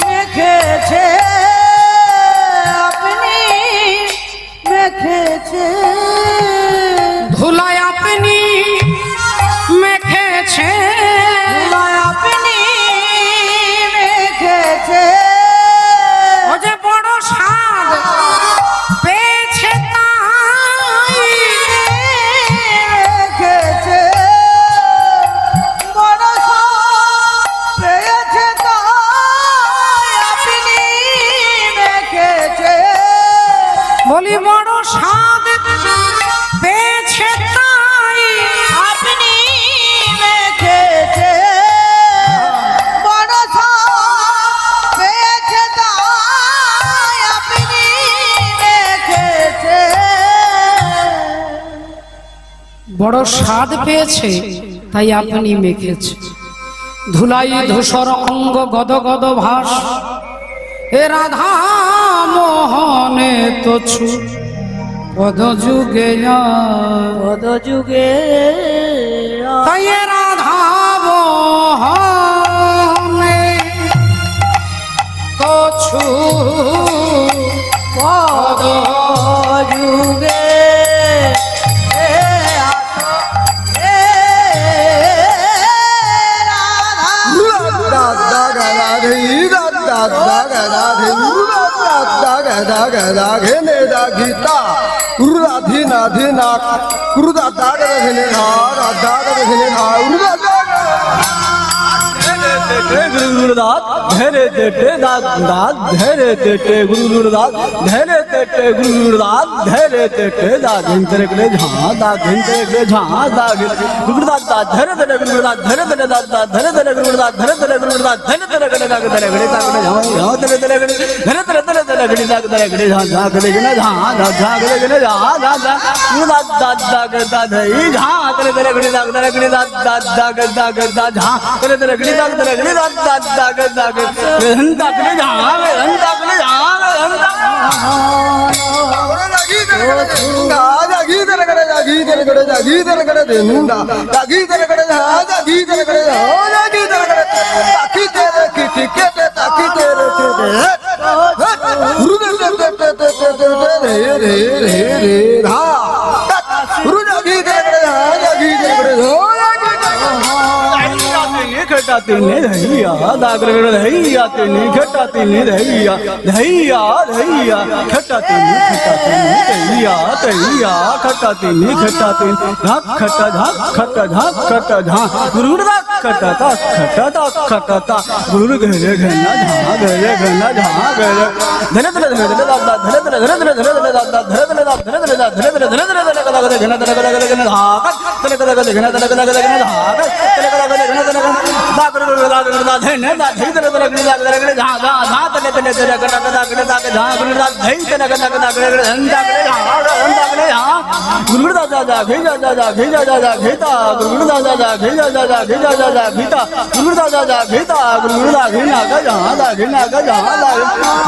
মেখেছে আপনি মেখেছে, ধুলায় আপনি মেখেছে, আপনি মেখেছে, ও যে বড় স্বাদ পেয়েছে তাই মেখেছে, বড় স্বাদ পেয়েছে তাই আপনি মেখেছে। বলি বড় স্বাদ পেয়েছে তাই আপনি মেখেছে, বড় স্বাদ পেয়েছে তাই আপনি মেখেছে। বড় স্বাদ পেয়েছে তাই আপনি মেখেছে। ধুলাই ধূসর অঙ্গ গদ গদ ভাস, এ রাধা মোহনে তোছু পদ যুগে পদ যুগে তাই এ রাধা মোহনে তোছু পদ যুগে गुरुदास धरे देते दाद दाद धरे देते गुरुदास धरे देते गुरुदास धरे देते दाद हिंदरे के झां दाद हिंदरे के झां दाद गुरुदास दाद धरे देते गुरुदास धरे देते दाद दाद धरे देते गुरुदास धरे देते गुरुदास धरे देते गड़े दाग धरे गड़े दाग झां झां धरे देते गड़े धरे देते धरे गड़े दाग धरे गड़े झां झां गड़े गने झां झां गड़े गने झां झां गुरुदास दाद दाग दाद ही झां धरे देते गड़े दाग धरे गड़े दाद दाद दाग दाग दाद झां धरे देते गड़े दाग धरे गड़े दाद दाद दाग दाग हंता के झां हंता के झां हंता जागी तेरे करे जागी तेरे करे जागी तेरे करे देनुंदा जागी तेरे करे जा जागी तेरे करे जा जागी तेरे करे ताकि तेरे की टिके ते ताकि तेरे ते गुरु ने ते रे रे रे रे धा गुरु जागी तेरे करे जा जागी तेरे करे जा खटाते ने धैया दागर धैया तेने खटाते ने धैया धैया धैया खटाते ने धैया धैया खटाते ने खटाते झाक खटा झाक खटा झाक खटा झाक गुरु दा खटाता खटाता खटाता गुरु घरे घना झा घरे घना झा घरे धरे धरे धरे धरे दादा धरे धरे धरे धरे धरे धरे दादा धरे धरे दादा धरे धरे धरे धरे धरे धरे धरे कदा कदा घना कदा कदा घना धाक धरे कदा कदा घना कदा कदा घना धाक धरे कदा कदा घना कदा दागर दा धने दा धई धरे धरे घना कदा घना झा झा झा तने तने धरे कदा कदा घना दा झा गुरु दा धई तने कदा कदा घना धंदा घना झा धंदा घना झा गुरु दा जा जा भेजा जा जा भेजा जा जा भेता गुरु दा जा जा भेजा जा जा भेजा जा जा भेता गुरु दा जा जा भेता गुरु दा घना का जा दा घना का जा दा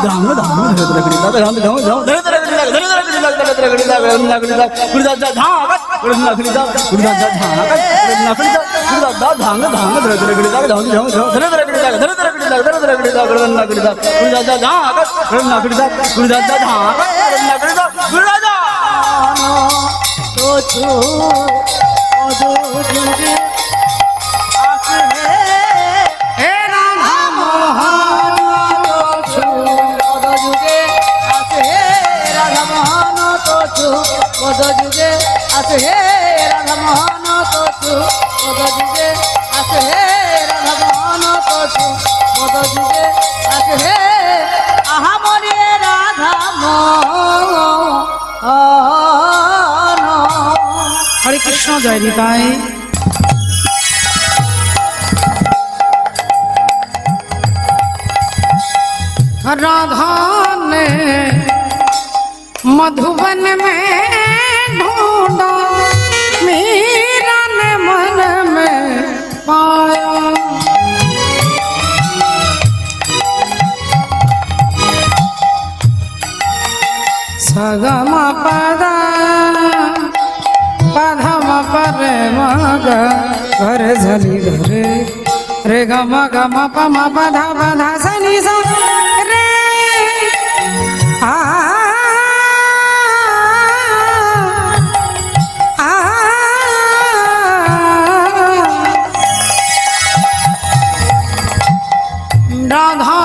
धाम धाम धरे धरे घना दा धाम धाम धाम धरे धरे घना धरे धरे घना धरे धरे घना गुरु दा जा झा गुरु दा घना गुरु दा जा झा गुरु दा दा धाम धाम धरे धरे घना धाम धाम धरे धरे घना धरे धरे घना धरे धरे घना गुरु दा जा झा गुरु दा जा झा गुरु दा जा तो छू जुगे आसे हे राधा मोहन तो छू जुगे आसे हे राधा मोहन तो छू जुगे आसे हे राधा मोहन तो छू जुगे आसे हे राधा मोहन तो छू जुगे आसे हे आहा मोरे राधा मोहन हरे कृष्ण जय निताय। राधा ने मधुबन में ढूंढा मीरा ने मन में पाया सगमा पदा पधम पर मग घर झली घरे रे गम गम पम पधा पधा सनी सा रे आ राधा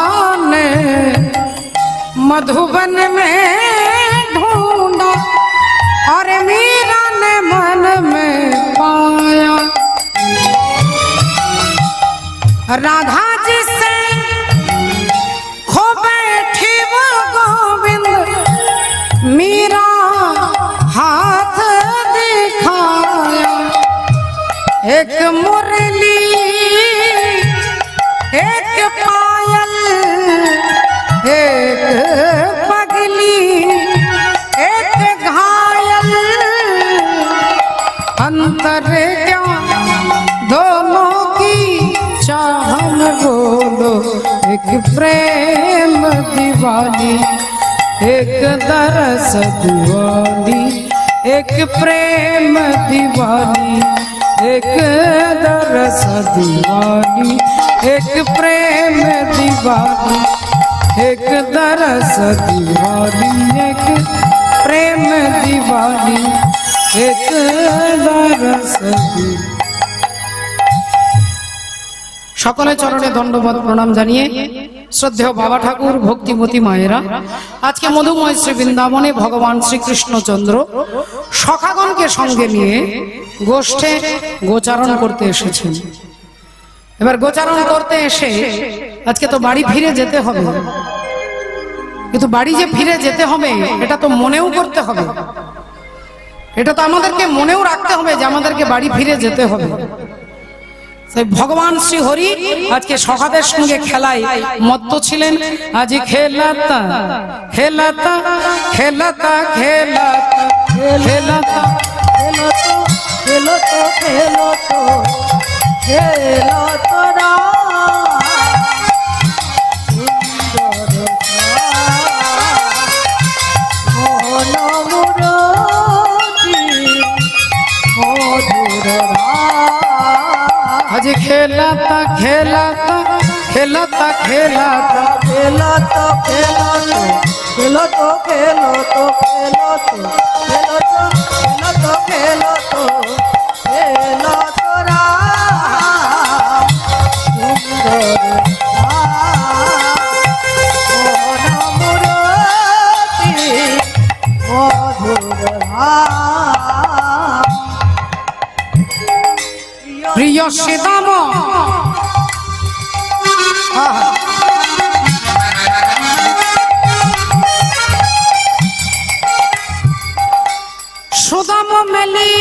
ने मधुबन में ढूंढा और मीरा ने मन में पाया राधा जी से खो बैठी वो गोविंद मीरा हाथ दिखाया एक मुरली एक पायल एक पगली एक घायल अंतर क्या दोनों की चाहन बोलो एक प्रेम दीवानी एक दरस दीवानी एक प्रेम दीवानी एक दरस दीवानी एक प्रेम दीवानी एक दरस दीवानी एक प्रेम दीवानी एक दरस दीवानी। সকলে চরণে দণ্ডবত প্রণাম জানিয়ে শ্রদ্ধেয় বাবা ঠাকুর ভক্তিমতী মায়েরা আজকে মধুময় শ্রী বৃন্দাবনে ভগবান শ্রীকৃষ্ণচন্দ্র সখাগণকে সঙ্গে নিয়ে গোষ্ঠে গোচারণ করতে এসেছেন। এবার গোচারণ করতে এসে আজকে তো বাড়ি ফিরে যেতে হবে, কিন্তু বাড়ি যে ফিরে যেতে হবে এটা তো মনেও করতে হবে, এটা তো আমাদেরকে মনেও রাখতে হবে যে আমাদেরকে বাড়ি ফিরে যেতে হবে। সেই ভগবান শ্রী হরি আজকে সখাদের সঙ্গে খেলায় মত্ত ছিলেন। আজ খেলাতা খেলাতা খেলাতা খেলাতা খেলাতা খেলো তো খেলো তো খেলো তোরা সুন্দর মোহন মুরতি खेलता खेलता खेलता खेलो तो खेलो तो खेलो तो खेलो तो खेलो तो खेलो तो खेलो तो खेलो तो खेलो तो राम सुंदर मोहन मूर्ति मधुर धाम प्रिय श्रीदाम सुदाम मेली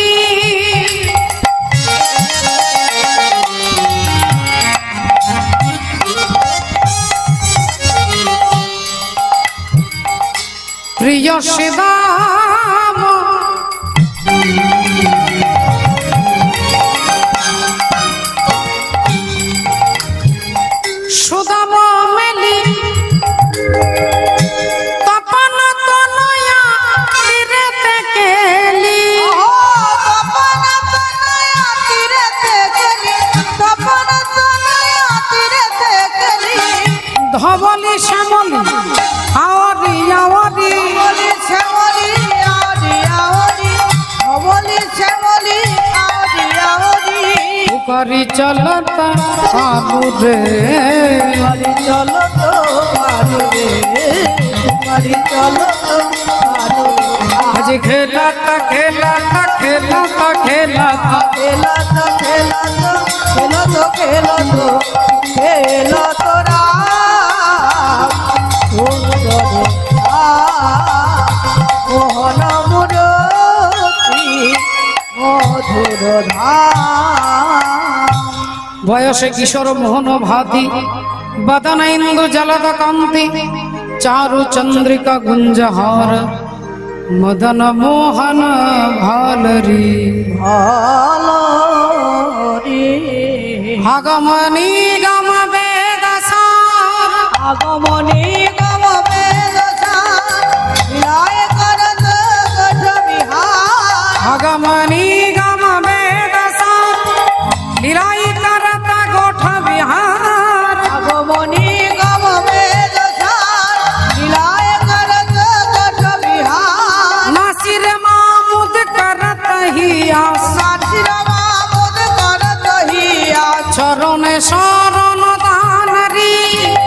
प्रिय श्रीदाम सुदाम मेली तपन तनया तीरते केली तपन तनया तीरते केली तपन तनया तीरते केली धवली श्यामली आवरी आवरी बोली श्यामली आवरी आवरी बोली श्यामली आवरी आवरी पुकारी चलता आलू रे तुम्हारी चलो तो मारो रे तुम्हारी चलो तो मारो आज खेलता खेलता खेलता खेलता खेलो तो खेलो तो खेलो तो खेलो तो खेलो तो राम सुंदर मोहन मूर्ति मधुर धाम বয়সে কিশোর মোহন ভাতি বদন ইন্দু জলদ কান্তি চারু চন্দ্রিকা গুঞ্জহার মদন মোহন ভালরি ভালো রে আগমনী গম বেদসার আগমনী গম বেদসার বিলয় করত গঠ বিহার আগমনী গম বেদসার লীলাই করতা গোঠ বিহার আগমনী গম বেদসার বিলয় করত গঠ বিহার নাসির মামুদ করত হিয়াস সাথির মামুদ করত হিয়া চরণে শরণ দানরি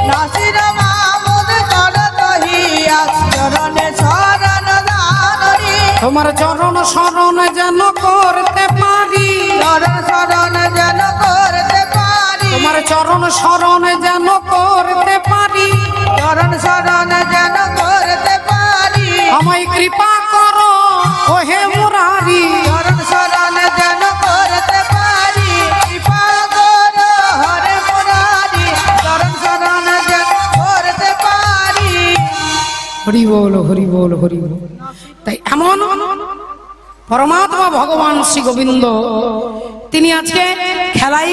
নাসির মামুদ করত হিয়া চরণে শরণ দানরি তোমার চরণ শরণ যেন করতে পারি চরণ শরণ যেন করতে পারি তোমার চরণ শরণ যেন করতে পারি চরণ শরণ যেন করতে পারি আমায় কৃপা করো ও হে মুরারি চরণ শরণ যেন করতে পারি কৃপা কর হরে মুরারি চরণ শরণ যেন করতে পারি হরি বল হরি বল হরি বল। তাই এমন পরমাত্মা ভগবান শ্রী গোবিন্দ তিনি আজকে খেলাই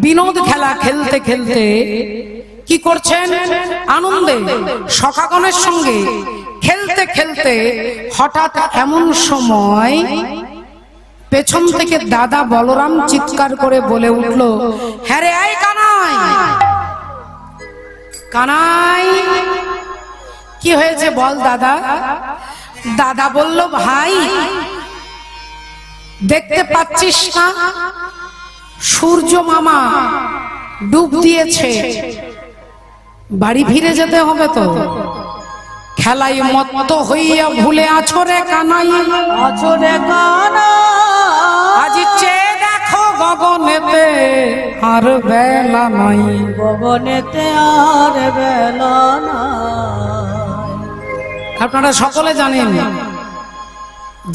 বিনোদ খেলা খেলতে খেলতে কি করছেন আনন্দে সখাগণের সঙ্গে খেলতে খেলতে হঠাৎ এমন সময় পেছন থেকে দাদা বলরাম চিৎকার করে বলে উঠল, হ্যাঁ রে আয় কানাই কানাই কি হয়েছে বল দাদা। দাদা বলল, ভাই দেখতে পাচ্ছিস না সূর্য মামা ডুব দিয়েছে, বাড়ি ফিরে যেতে হবে তো। খেলাই মত্ত হইয়া ভুলে আছো রে কানাই, আছরে কানা আজ চেয়ে দেখো গগনেতে আর বেলা নাই। গগনেতে আর বেলা নাই। আপনারা সকলে জানেন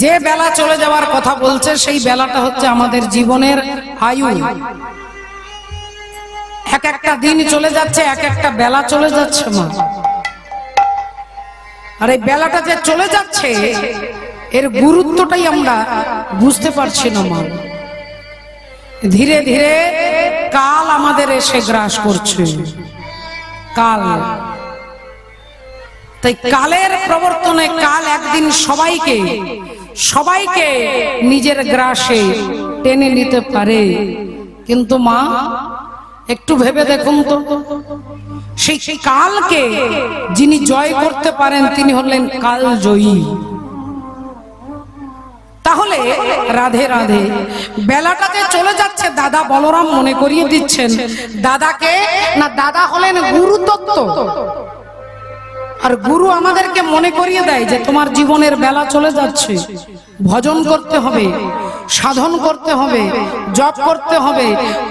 যে বেলা চলে যাওয়ার কথা বলছে সেই বেলাটা হচ্ছে আমাদের জীবনের আয়ু। এক একটা দিন চলে যাচ্ছে, এক একটা বেলা চলে যাচ্ছে মা। আর এই বেলাটা যে চলে যাচ্ছে এর গুরুত্বটাই আমরা বুঝতে পারছি না মা। ধীরে ধীরে কাল আমাদের এসে গ্রাস করছে, কাল। তাই কালের প্রবর্তনে কাল একদিন সবাইকে নিজের গ্রাসে টেনে নিতে পারে। কিন্তু মা একটু ভেবে দেখুন তো, সেই কালকে যিনি জয় করতে পারেন তিনি হলেন কালজয়ী। তাহলে রাধে রাধে, বেলাটাতে চলে যাচ্ছে, দাদা বলরাম মনে করিয়ে দিচ্ছেন দাদাকে, না দাদা হলেন গুরু তত্ত্ব। আর গুরু আমাদেরকে মনে করিয়ে দেয় যে তোমার জীবনের বেলা চলে যাচ্ছে, ভজন করতে হবে, সাধন করতে হবে, জপ করতে হবে,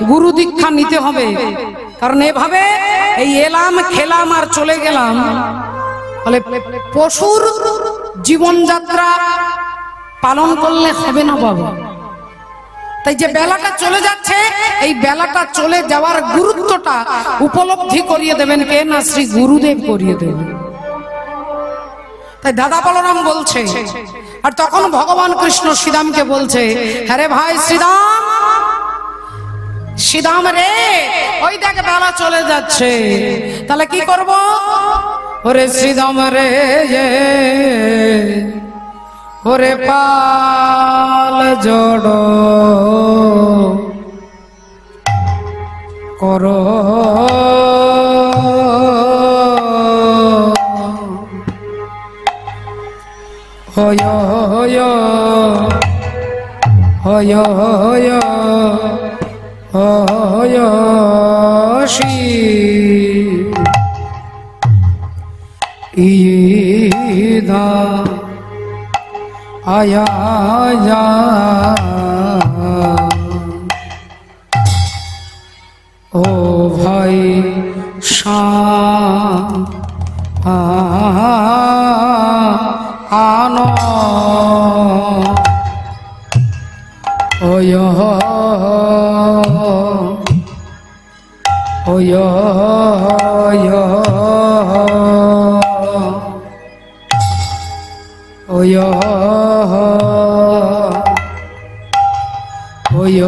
গুরু দীক্ষা নিতে হবে। কারণ এভাবে এই এলাম খেলাম আর চলে গেলাম, বলে পশুর জীবনযাত্রা পালন করলে হবে না বাবা। তাই যে বেলাটা চলে যাচ্ছে, এই বেলাটা চলে যাওয়ার গুরুত্বটা উপলব্ধি করিয়ে দেবেন কে? না শ্রী গুরুদেব করিয়ে দেবেন। তাই দাদা বলরাম বলছে, আর তখন ভগবান কৃষ্ণ শ্রীরামকে বলছে, হ্যাঁ রে ভাই শ্রীরাম, শ্রীরাম রে, ওই দেখ বেলা চলে যাচ্ছে, তাহলে কি করব? ওরে শ্রীরাম রে, ওরে পাল জড় করো, হয় হয় হয় হয় হয় শ্রী ইদা আয়া যা ও ভাই আনো ওয় ওয় ওয় ওয়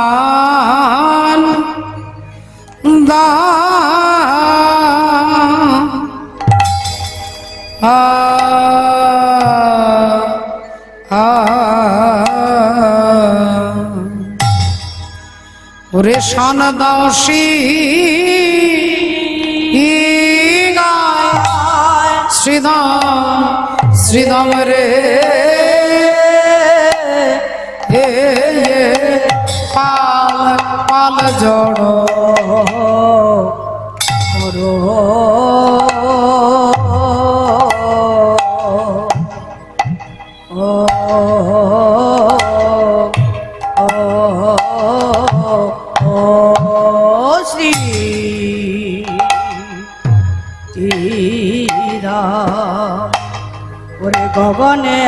ওশান দা ওরে শান দাসী শ্রীদাম শ্রীদাম রে, পাল পাল জড় শ্রী ওরে গগনে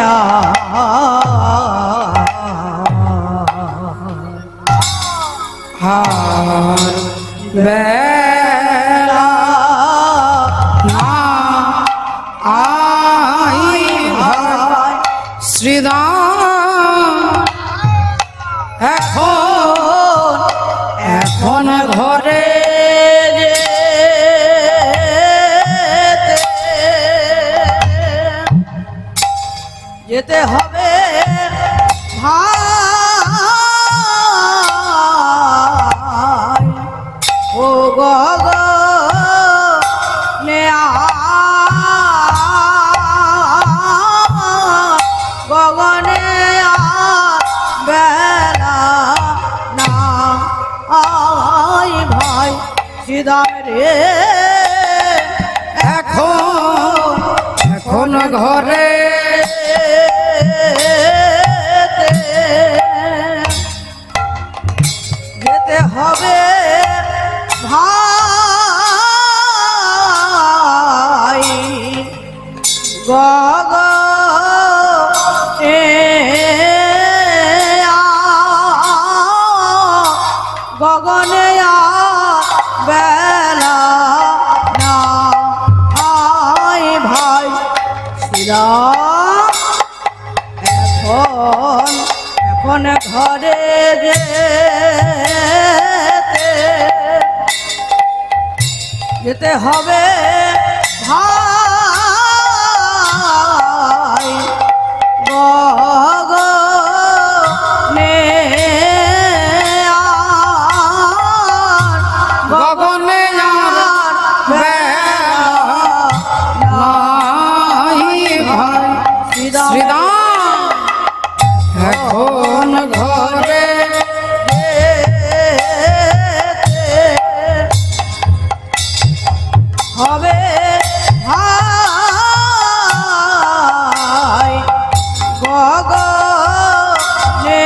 হার বেলা না আই ভাই শ্রীদাম, এখন এখন ঘরে যেতে হবে ভাই, ও গগনে গগনে বেলা না আই ভাই শ্রীদাম রে, এখন এখন ঘরে যেতে হবে ভাই, গগনে গগনে বেলা না আই ভাই শ্রীরাম, এখন এখন ঘরে যেতে হবে ভাই, এখন ঘরে হবে ভাই গগনে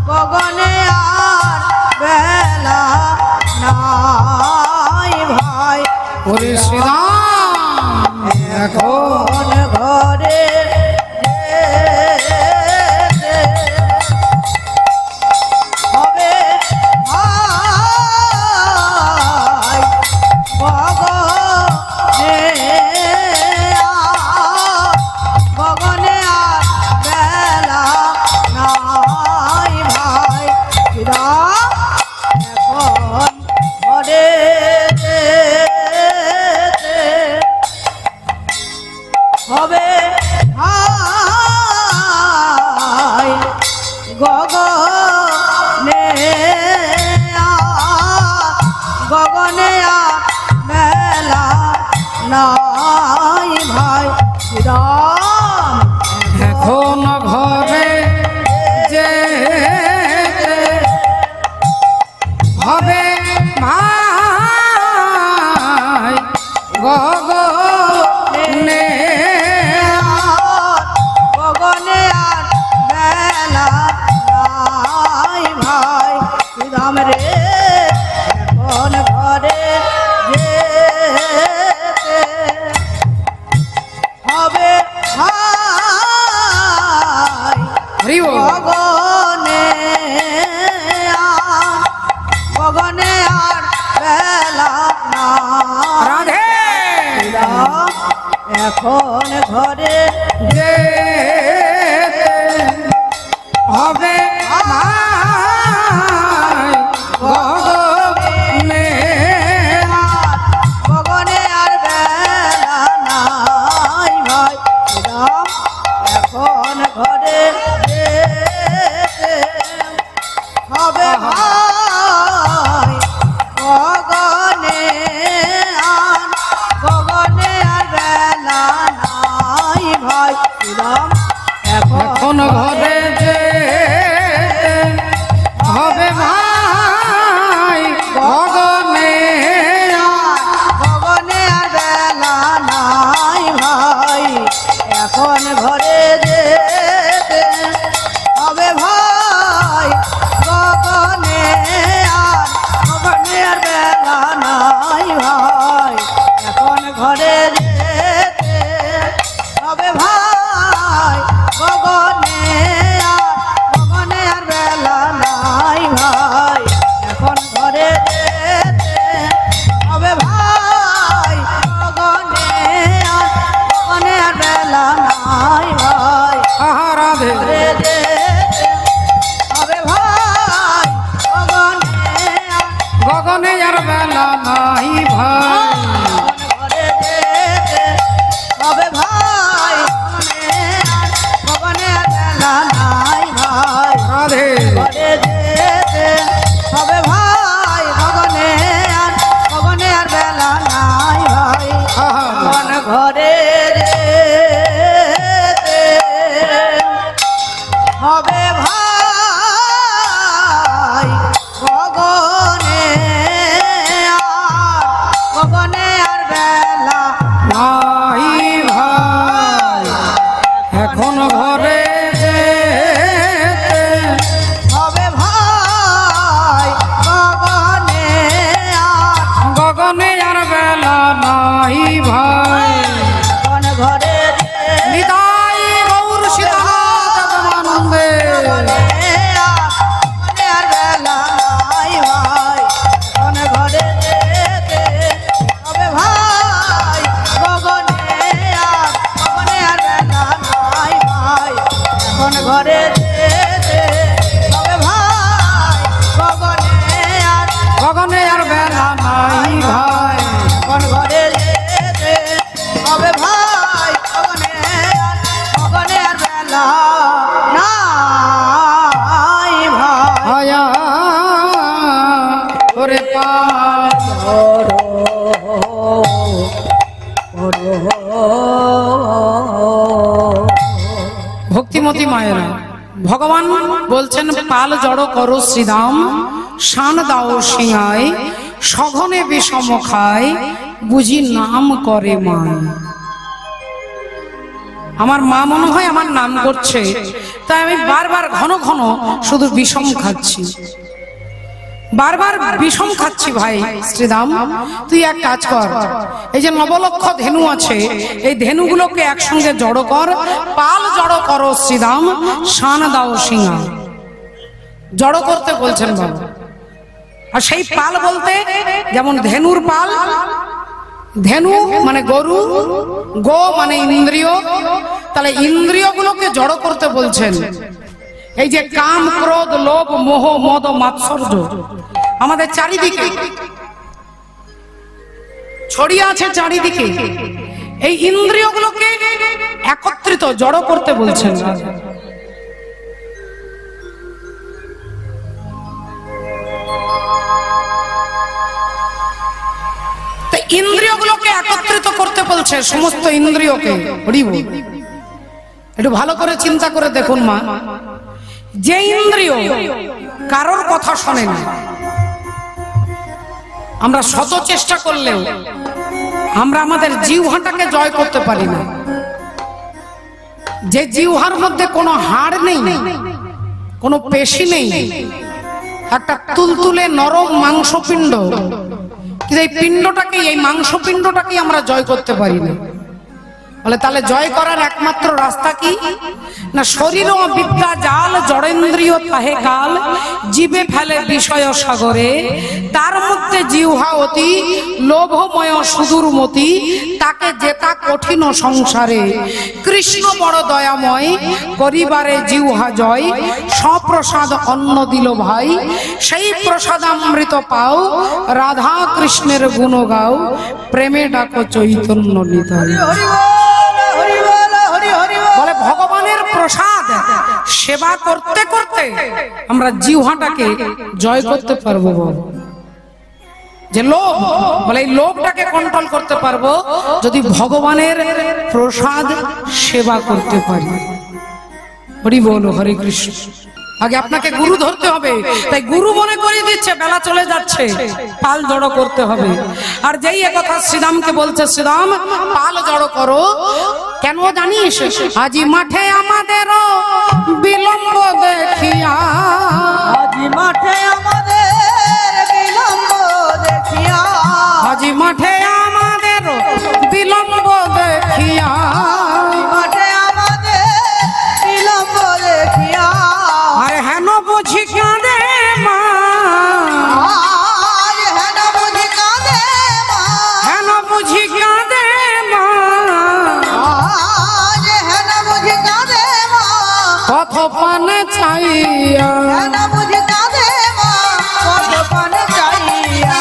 গগনে আর বেলা নাই ভাই ওরে শ্রীরাম এখন ঘরে হবে ভাই গগনে আর বেলা নাই ভাই এখন ঘরে হবে ভাই গগনে গগনে মেলা নাই ভাই রাম এখন ঘরে যে হবে ভাই গগনে গগনে আর মেলা নাই ভাই রাম রে এখন ঘরে যেতে হবে ভাই হরি বল। গগনে আর বেলা না রাধে এখন ঘরে যে হবে ভাই গগনে গগনে আর বেলা নাই ভাই রাম এখন ঘরে যেতে হবে ভাই গগনে আর বেলা নাই ভাই রাম এখন ঘরে যে হবে ভাই গগনে গগনে আর বেলা নাই ভাই এখন ঘরে যেতে হবে ভাই গগনে আর বেলা নাই ভাই এখন ঘরে যেতে হবে ভাই গগনে আর বেলা নাই ভাই এখন ঘরে যেতে হবে ভাই গগনে আর বেলা নাই ভাই আহা রাধে ঘরে যেতে হবে ভাই গগনে আর বেলা নাই ভাই ঘরে যেতে হবে ভাই গগনে আর বেলা নাই ভাই রাধে ঘরে যেতে হবে ভাই গগনে আর বেলা নাই ভাই আহা মন ঘরে যেতে হবে ভাই গগনে আর বেলা নাই ভাই এখন ঘরে যেতে হবে ভাই গগনে আর বেলা নাই ভাই এখন ঘরে নিতাই গৌর সীতানাথ জগমানন্দে আর বেলা নাই ভাই এখন ঘরে যেতে হবে ভাই গগনে আর বেলা নাই ভাই এখন ঘরে যেতে হবে ভাই গগনে আর বেলা নাই ভাই এখন ঘরে যেতে হবে ভাই গগনে আর বেলা নাই ভাই আয়া ওরে পা Oh ভক্তিমতী মায়েরা, ভগবান বলছেন পাল জড় করো শ্রীরাম, শান দাও সিংহায়, সঘনে বিষম খায়, বুঝি নাম করে মায়। আমার মা মনে হয় আমার নাম করছে, তাই আমি বারবার ঘন ঘন শুধু বিষম খাচ্ছি, বারবার বিষম খাচ্ছি। ভাই শ্রীরাম, তুই এক কাজ কর, এই যে নবলক্ষ ধেনু আছে, এই ধেনুগুলোকে একসঙ্গে জড়ো কর, পাল জড়ো করো শ্রীরাম, শান দাও সিংহা। জড়ো করতে বলছেন বাবা। আর সেই পাল বলতে যেমন ধেনুর পাল, ধেনু মানে গরু, গো মানে ইন্দ্রিয়, তাহলে ইন্দ্রিয়গুলোকে জড়ো করতে বলছেন। এই যে কাম, ক্রোধ, লোভ, মোহ, মদ, মাৎসর্য আমাদের চারিদিকে ছড়িয়ে আছে, চারিদিকে এই ইন্দ্রিয়গুলোকে একত্রিত জড়ো করতে বলছেন। ইন্দ্রিয়গুলোকে একত্রিত করতে বলছে, সমস্ত ইন্দ্রিয়কে। একটু ভালো করে চিন্তা করে দেখুন মা, যে ইন্দ্রিয় কারোর কথা শোনে না, আমরা শত চেষ্টা করলেও আমরা আমাদের জিহ্বাটাকে জয় করতে পারি না। যে জিহ্বার মধ্যে কোনো হাড় নেই, কোনো পেশি নেই, একটা তুলতুলে নরম মাংসপিণ্ড, কিন্তু এই পিণ্ডটাকে, এই মাংসপিণ্ডটাকে আমরা জয় করতে পারি না। বলে তাহলে জয় করার একমাত্র রাস্তা কি না, শরীর ও বিদ্যা জাল, জড়েন্দ্রিয় তাহে কাল, জীবে ফেলে বিষয় সাগরে, তার মধ্যে জিহ্বা অতি লোভময় সুদূরমতি, তাকে জেতা কঠিন সংসারে, কৃষ্ণ বড় দয়াময়, করিবারে জিহ্বা জয়, সপ্রসাদ অন্ন দিল ভাই, সেই প্রসাদামৃত পাও, রাধা কৃষ্ণের গুণ গাও, প্রেমে ডাকো চৈতন্য নিতাই। বলে ভগবানের প্রসাদ সেবা করতে করতে আমরা জিহ্বাটাকে জয় করতে পারবো। যে লোভ, বলে এই লোভটাকে কন্ট্রোল করতে পারবো যদি ভগবানের প্রসাদ সেবা করতে পারি। হরি বল, হরে কৃষ্ণ। আগে আপনাকে গুরু ধরতে হবে, তাই গুরু মনে করিয়ে দিচ্ছে বেলা চলে যাচ্ছে, পাল জড়ো করতে হবে। আর যেই একথা শ্রীরামকে বলছে, শ্রীরাম পাল জড়ো করো, কেন জানিস? আজি মাঠে আমাদের বিলম্ব দেখিয়া, আজি মাঠে আমাদের বিলম্ব দেখিয়া, আজি মাঠে আমাদের বিলম্ব দেখিয়া, মাঠে আমাদের বিলম্ব দেখিয়া, আরে হেন বুঝি কাঁদে মা, হেন বুঝি কাঁদে মা, হেন বুঝি কাঁদে মা, হেন বুঝি কাঁদে মা, পথ পানে চাইয়া, হেন বুঝি কাঁদে মা, পথ পানে চাইয়া,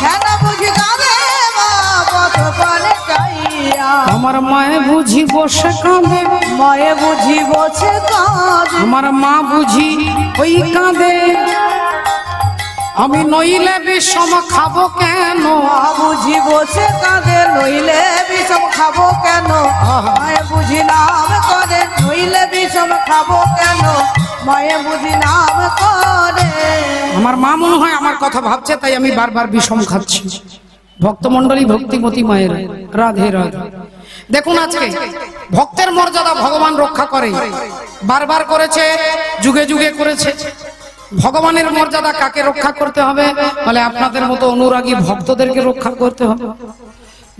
হেন বুঝি কাঁদে মা, পথ পানে চাইয়া। আমার মায়ে বুঝি বসে কাঁদে, মায়ে বুঝি বসে কাঁদে, আমার মা বুঝি ওই কাঁদে, আমি নইলে বিষম খাবো কেন, মা বুঝি বসে কাঁদে, নইলে বিষম খাবো কেন, মায়ে বুঝি নাম করে, নইলে বিষম খাবো কেন, মায়ে বুঝি নাম করে। আমার মা মনে হয় আমার কথা ভাবছে, তাই আমি বারবার বিষম খাচ্ছি। ভক্তমণ্ডলী, ভক্তিমতী মায়ের রাধে রাধে। দেখুন আজকে ভক্তের মর্যাদা ভগবান রক্ষা করে, বারবার করেছে, যুগে যুগে করেছে। ভগবানের মর্যাদা কাকে রক্ষা করতে হবে? বলে আপনাদের মতো অনুরাগী ভক্তদেরকে রক্ষা করতে হবে।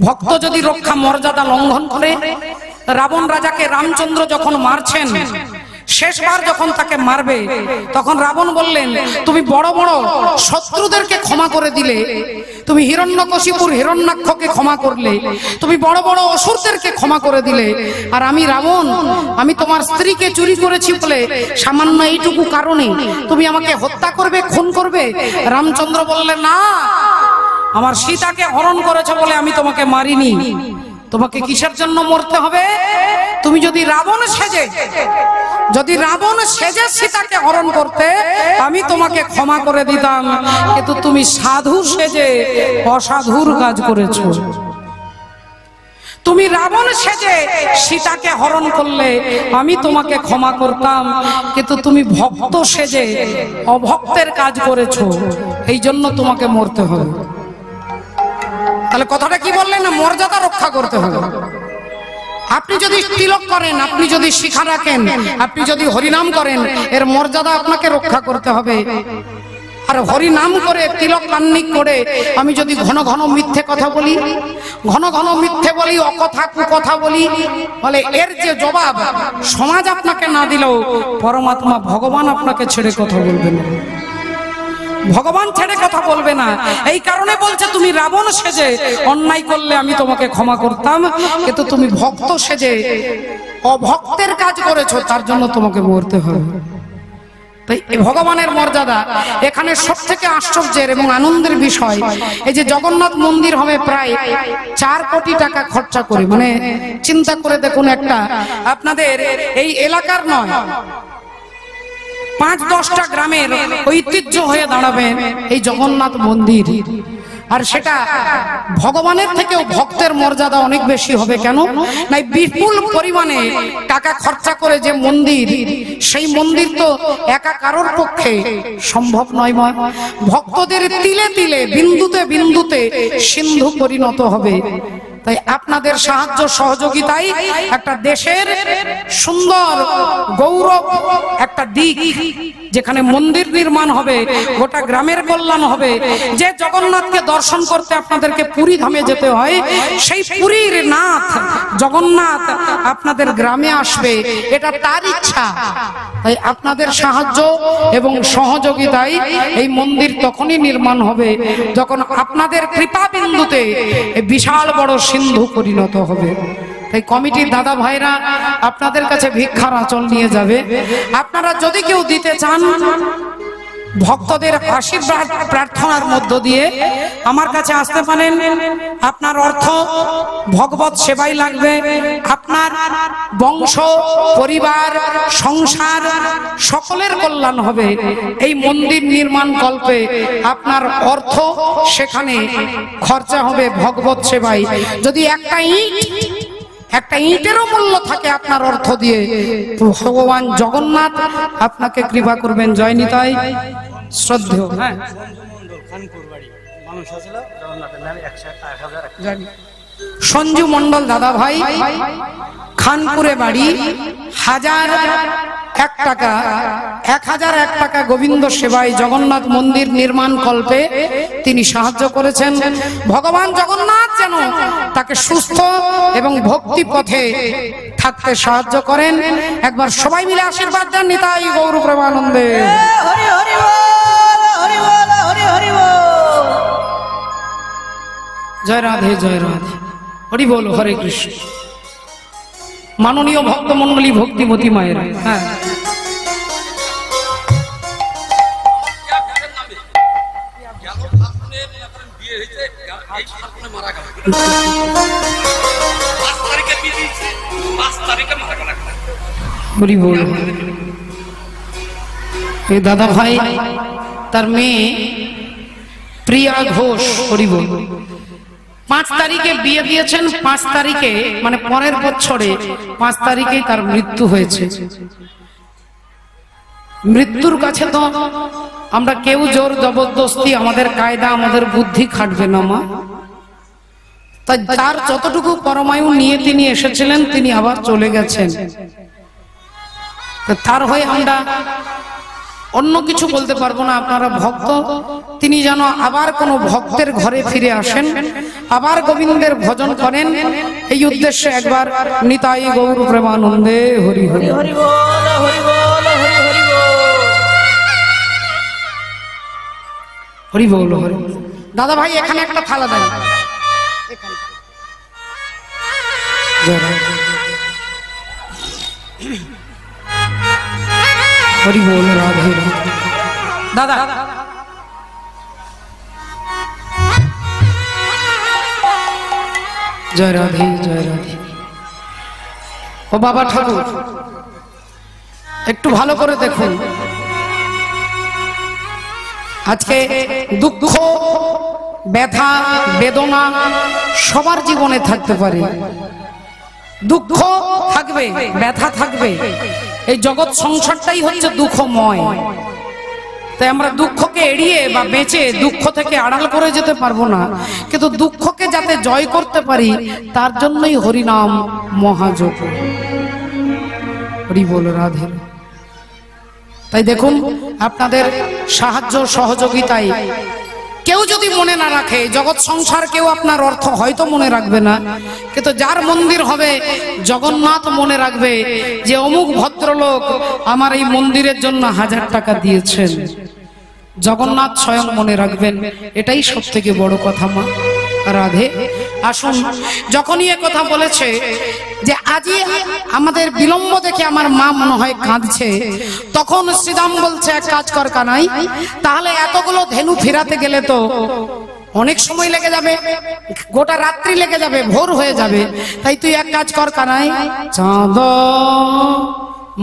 ভক্ত যদি রক্ষা মর্যাদা লঙ্ঘন করে, রাবণ রাজাকে রামচন্দ্র যখন মারছেন, শেষবার যখন তাকে মারবে, তখন রাবণ বললেন, তুমি বড় বড় শত্রুদেরকে ক্ষমা করে দিলে, তুমি হিরণ্যকশিপুর হিরণ্যাক্ষকে ক্ষমা করলে, তুমি বড় বড় অসুরদেরকে ক্ষমা করে দিলে, আর আমি রাবণ, আমি তোমার স্ত্রীকে চুরি করেছি বলে সামান্য এইটুকু কারণে তুমি আমাকে হত্যা করবে, খুন করবে? রামচন্দ্র বললেন, না, আমার সীতাকে হরণ করেছে বলে আমি তোমাকে মারিনি, তোমাকে কিসের জন্য মরতে হবে? তুমি যদি রাবণ সেজে সীতাকে হরণ করতে, আমি তোমাকে ক্ষমা করে দিতাম, কিন্তু তুমি সাধু সেজে অসাধুর কাজ করেছো। তুমি রাবণ সেজে সীতাকে হরণ করলে আমি তোমাকে ক্ষমা করতাম, কিন্তু তুমি ভক্ত সেজে অভক্তের কাজ করেছো, এই জন্য তোমাকে মরতে হবে। তাহলে কথাটা কি বললেন না, মর্যাদা রক্ষা করতে হবে। আপনি যদি তিলক করেন, আপনি যদি শিখা রাখেন, আপনি যদি হরিনাম করেন, এর মর্যাদা আপনাকে রক্ষা করতে হবে। আর হরিনাম করে তিলক কান্নিক করে আমি যদি ঘন ঘন মিথ্যে কথা বলি, ঘন ঘন মিথ্যে বলি, অকথা কুকথা বলি, বলে এর যে জবাব সমাজ আপনাকে না দিলেও পরমাত্মা ভগবান আপনাকে ছেড়ে কথা বলবে না, ভগবান ছেড়ে কথা বলবে না। এই কারণে বলছে তুমি রাবণ সেজে অন্যায় করলে আমি তোমাকে ক্ষমা করতাম, কিন্তু তুমি ভক্ত সেজে অভক্তের কাজ করেছো, তার জন্য তোমাকে মরতে হবে। তাই ভগবানের মর্যাদা এখানে সব থেকে আশ্চর্যের এবং আনন্দের বিষয়, এই যে জগন্নাথ মন্দির হবে প্রায় 4 কোটি টাকা খরচা করে, মানে চিন্তা করে দেখুন, একটা আপনাদের এই এলাকার নয় 5-10টা গ্রামের ঐতিহ্য হয়ে দাঁড়াবে এই জগন্নাথ মন্দির। আর সেটা ভগবানের থেকেও ভক্তের মর্যাদা অনেক বেশি হবে। কেন না, বিপুল পরিমাণে টাকা খরচা করে যে মন্দির, সেই মন্দির তো একা কারোর পক্ষে সম্ভব নয়। ভক্তদের তিলে তিলে, বিন্দুতে বিন্দুতে সিন্ধু পরিণত হবে। তাই আপনাদের সাহায্য সহযোগিতাই একটা দেশের সুন্দর গৌরব একটা দিক, যেখানে মন্দির নির্মাণ হবে, গোটা গ্রামের কল্যাণ হবে। যে জগন্নাথকে দর্শন করতে আপনাদেরকে পুরী ধামে যেতে হয়, সেই পুরীর নাথ জগন্নাথ আপনাদের গ্রামে আসবে, এটা তার ইচ্ছা। তাই আপনাদের সাহায্য এবং সহযোগিতায় এই মন্দির তখনই নির্মাণ হবে যখন আপনাদের কৃপা বিন্দুতে বিশাল বড় সিন্ধু পরিণত হবে। তাই কমিটির দাদা ভাইরা আপনাদের কাছে ভিক্ষার আঁচল নিয়ে যাবে। আপনারা যদি কেউ দিতে চান, ভক্তদের আশীর্বাদ প্রার্থনার মধ্য দিয়ে আমার কাছে আসতে পারেন। আপনার অর্থ ভগবত সেবাই লাগবে, আপনার বংশ পরিবার সংসার সকলের কল্যাণ হবে। এই মন্দির নির্মাণ কল্পে আপনার অর্থ সেখানে খরচা হবে ভগবত সেবাই। যদি একটা ইটেরও মূল্য থাকে আপনার অর্থ দিয়ে, ভগবান জগন্নাথ আপনাকে কৃপা করবেন। জয় নিতাই, শ্রদ্ধেয়। হ্যাঁ, সঞ্জু মন্ডল দাদা ভাই, খানপুরে বাড়ি, 1001 টাকা, 1001 টাকা গোবিন্দ সেবায় জগন্নাথ মন্দির নির্মাণ কল্পে তিনি সাহায্য করেছেন। ভগবান জগন্নাথ যেন তাকে সুস্থ এবং ভক্তি পথে থাকতে সাহায্য করেন। একবার সবাই মিলে আশীর্বাদ দেন। নিতাই গৌর প্রেমানন্দে। হরি হরি বল, হরি বল, হরি হরি বল। জয় রাধে, জয় রাধে, হরি বল, হরে কৃষ্ণ। মাননীয় ভক্তমন্ডলী, ভক্তিমতী মায়ের, হ্যাঁ, হরি বল। এই দাদা ভাই তার মেয়ে প্রিয়া ঘোষ, হরি বল, 5 তারিখে বিয়ে দিয়েছেন। 5 তারিখে মানে পরের বছরে 5 তারিখেই তার মৃত্যু হয়েছে। মৃত্যুর কাছে তো আমরা কেউ জোর জবরদস্তি, আমাদের কায়দা, আমাদের বুদ্ধি খাটবে না মা। তাই তার যতটুকু পরমায়ু নিয়ে তিনি এসেছিলেন, তিনি আবার চলে গেছেন। তার হয়ে আমরা অন্য কিছু বলতে পারবো না। আপনারা ভক্ত, তিনি যেন আবার কোনো ভক্তের ঘরে ফিরে আসেন, আবার গোবিন্দের ভজন করেন, এই উদ্দেশ্যে একবার নিতাই গৌর প্রেমানন্দে হরি হরি হরি বল, হরি বল, হরি হরি বল। হরি বল, হরি। দাদা ভাই এখানে একটা থালা দেন। হরি বল, রাধে রাধে। দাদা জয় রাধে, জয় রাধে। ও বাবা ঠাকুর, একটু ভালো করে দেখুন। আজকে দুঃখ ব্যথা বেদনা সবার জীবনে থাকতে পারে, দুঃখ থাকবে, ব্যথা থাকবে। এই জগৎ সংসারটাই হচ্ছে দুঃখময়। তাই আমরা দুঃখকে এড়িয়ে বা বেঁচে দুঃখ থেকে আড়াল করে যেতে পারবো না, কিন্তু দুঃখকে যাতে জয় করতে পারি তার জন্যই হরিনাম মহাযজ্ঞ। হরি বল রাধে। তাই দেখুন, আপনাদের সাহায্য সহযোগিতায় কেউ যদি মনে না রাখে জগৎ সংসার, কেউ আপনার অর্থ হয়তো মনে রাখবে না, কিন্তু যার মন্দির হবে জগন্নাথ মনে রাখবে যে অমুক ভদ্রলোক আমার এই মন্দিরের জন্য 1000 টাকা দিয়েছেন। জগন্নাথ স্বয়ং মনে রাখবেন, এটাই সব থেকে বড় কথা। মা রাধে। আসুন, যখনই এ কথা বলেছে যে আজই আমাদের বিলম্ব দেখে আমার মা মনে হয় কাঁদছে, তখন শ্রীরাম বলছে এক কাজ কর কানাই, তাহলে এতগুলো ধেনু ফেরাতে গেলে তো অনেক সময় লেগে যাবে, গোটা রাত্রি লেগে যাবে, ভোর হয়ে যাবে। তাই তুই এক কাজ কর কানাই, চাঁদ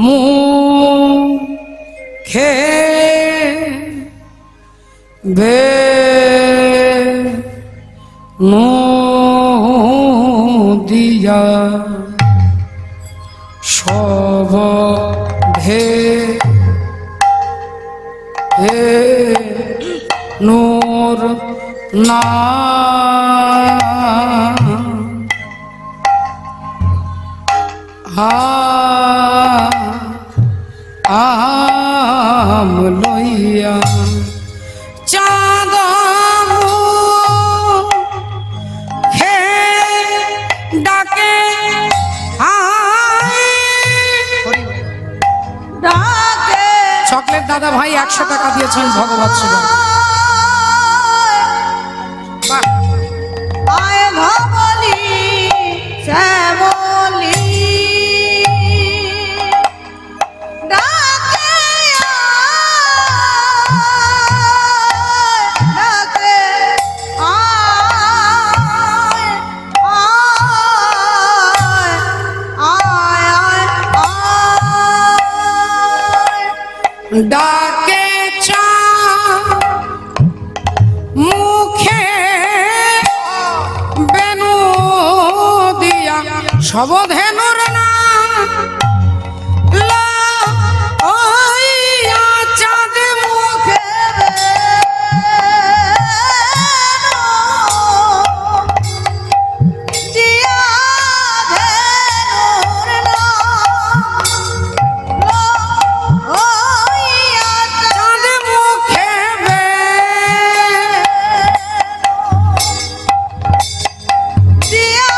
মুখে বে নদিয়া সবধে নূর না আম লইয়া চাঁদ মুখে ডাকে ডাকে চকলেট দাদা ভাই 100 টাকা দিয়েছেন ভগবত সেবা। আয় ধবলি শ্যামলি ডাকে ডাকে ডাকে মুখে বেনু দিয়া সবধেনুর না চাঁদ মুখে দিয়া ধেনুর চাঁদ মুখে দিয়া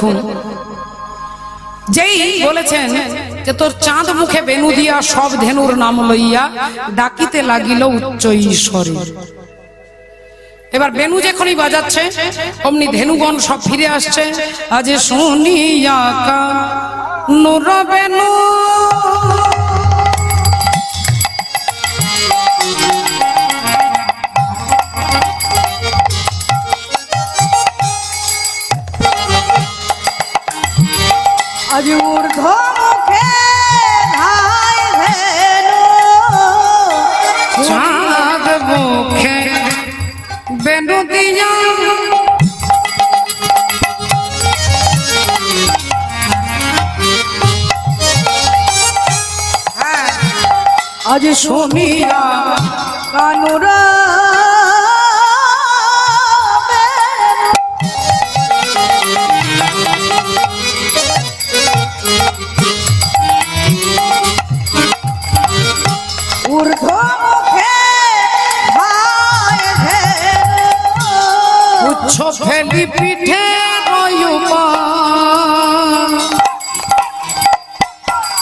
দেখুন, যেই বলেছেন যে তোর চাঁদ মুখে বেনু দিয়া সব ধেনুর নাম লইয়া ডাকিতে লাগিল উচ্চ ঈশ্বরে। এবার বেনু যখনই বাজাচ্ছে অমনি ধেনুগণ সব ফিরে আসছে। আজ শুনিয়া কানুর বেনু আজ ঊর্ধ্ব মুখে ধাই ধেনু চাঁদ মুখে বেনু দিয়া আজ শুনিয়া কানুর ঊর্ধ্ব মুখে ধাই ধেনু উচ্চ ফেলি পিঠে রয়ুপা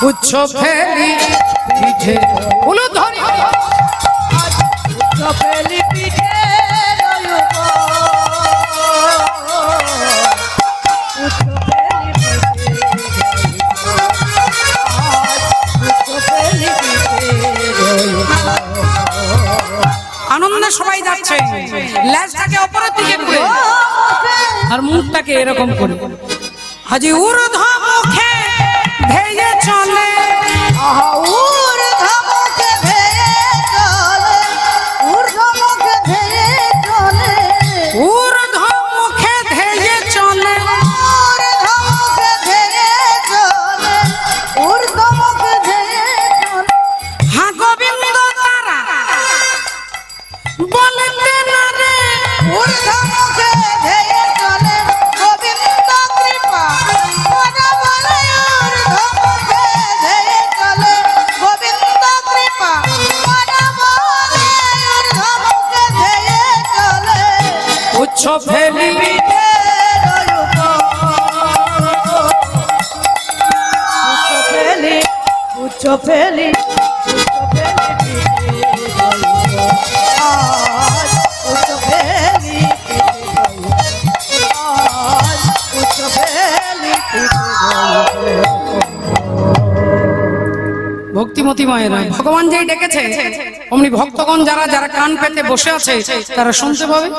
উচ্চ ফেলি পিঠে বলো ধরি চপেলি পিঠে রয়ুপ আনন্দে সবাই যাচ্ছে, ল্যাজটাকে অপরের দিকে করে আর মুখটাকে এরকম করে। হাজি ঊর্ধ্ব মুখে ধেয়ে চলে ঊর্ধ্ব মুখে ধেয়ে চলে ঊর্ধ্ব মুখে ধেয়ে চলে ঊর্ধ্ব মুখে ধেয়ে চলে ঊর্ধ্ব মুখে ধেয়ে চলে ঊর্ধ্ব মুখে ধেয়ে চলে হা গোবিন্দ তারা বলতে না রে ঊর্ধ্ব মুখে ধেয়ে চলে গোবিন্দ কৃপা মনে বলে ঊর্ধ্ব মুখে ধেয়ে চলে গোবিন্দ কৃপা মনে বলে ঊর্ধ্ব মুখে ধেয়ে চলে উচ্চ ফেলি উচ্চ ফেলি ভক্তিমতী মায়েরা, ভগবান যেই ডেকেছে অমনি ভক্তগণ যারা যারা কান পেতে বসে আছে তারা শুনতে পাবে।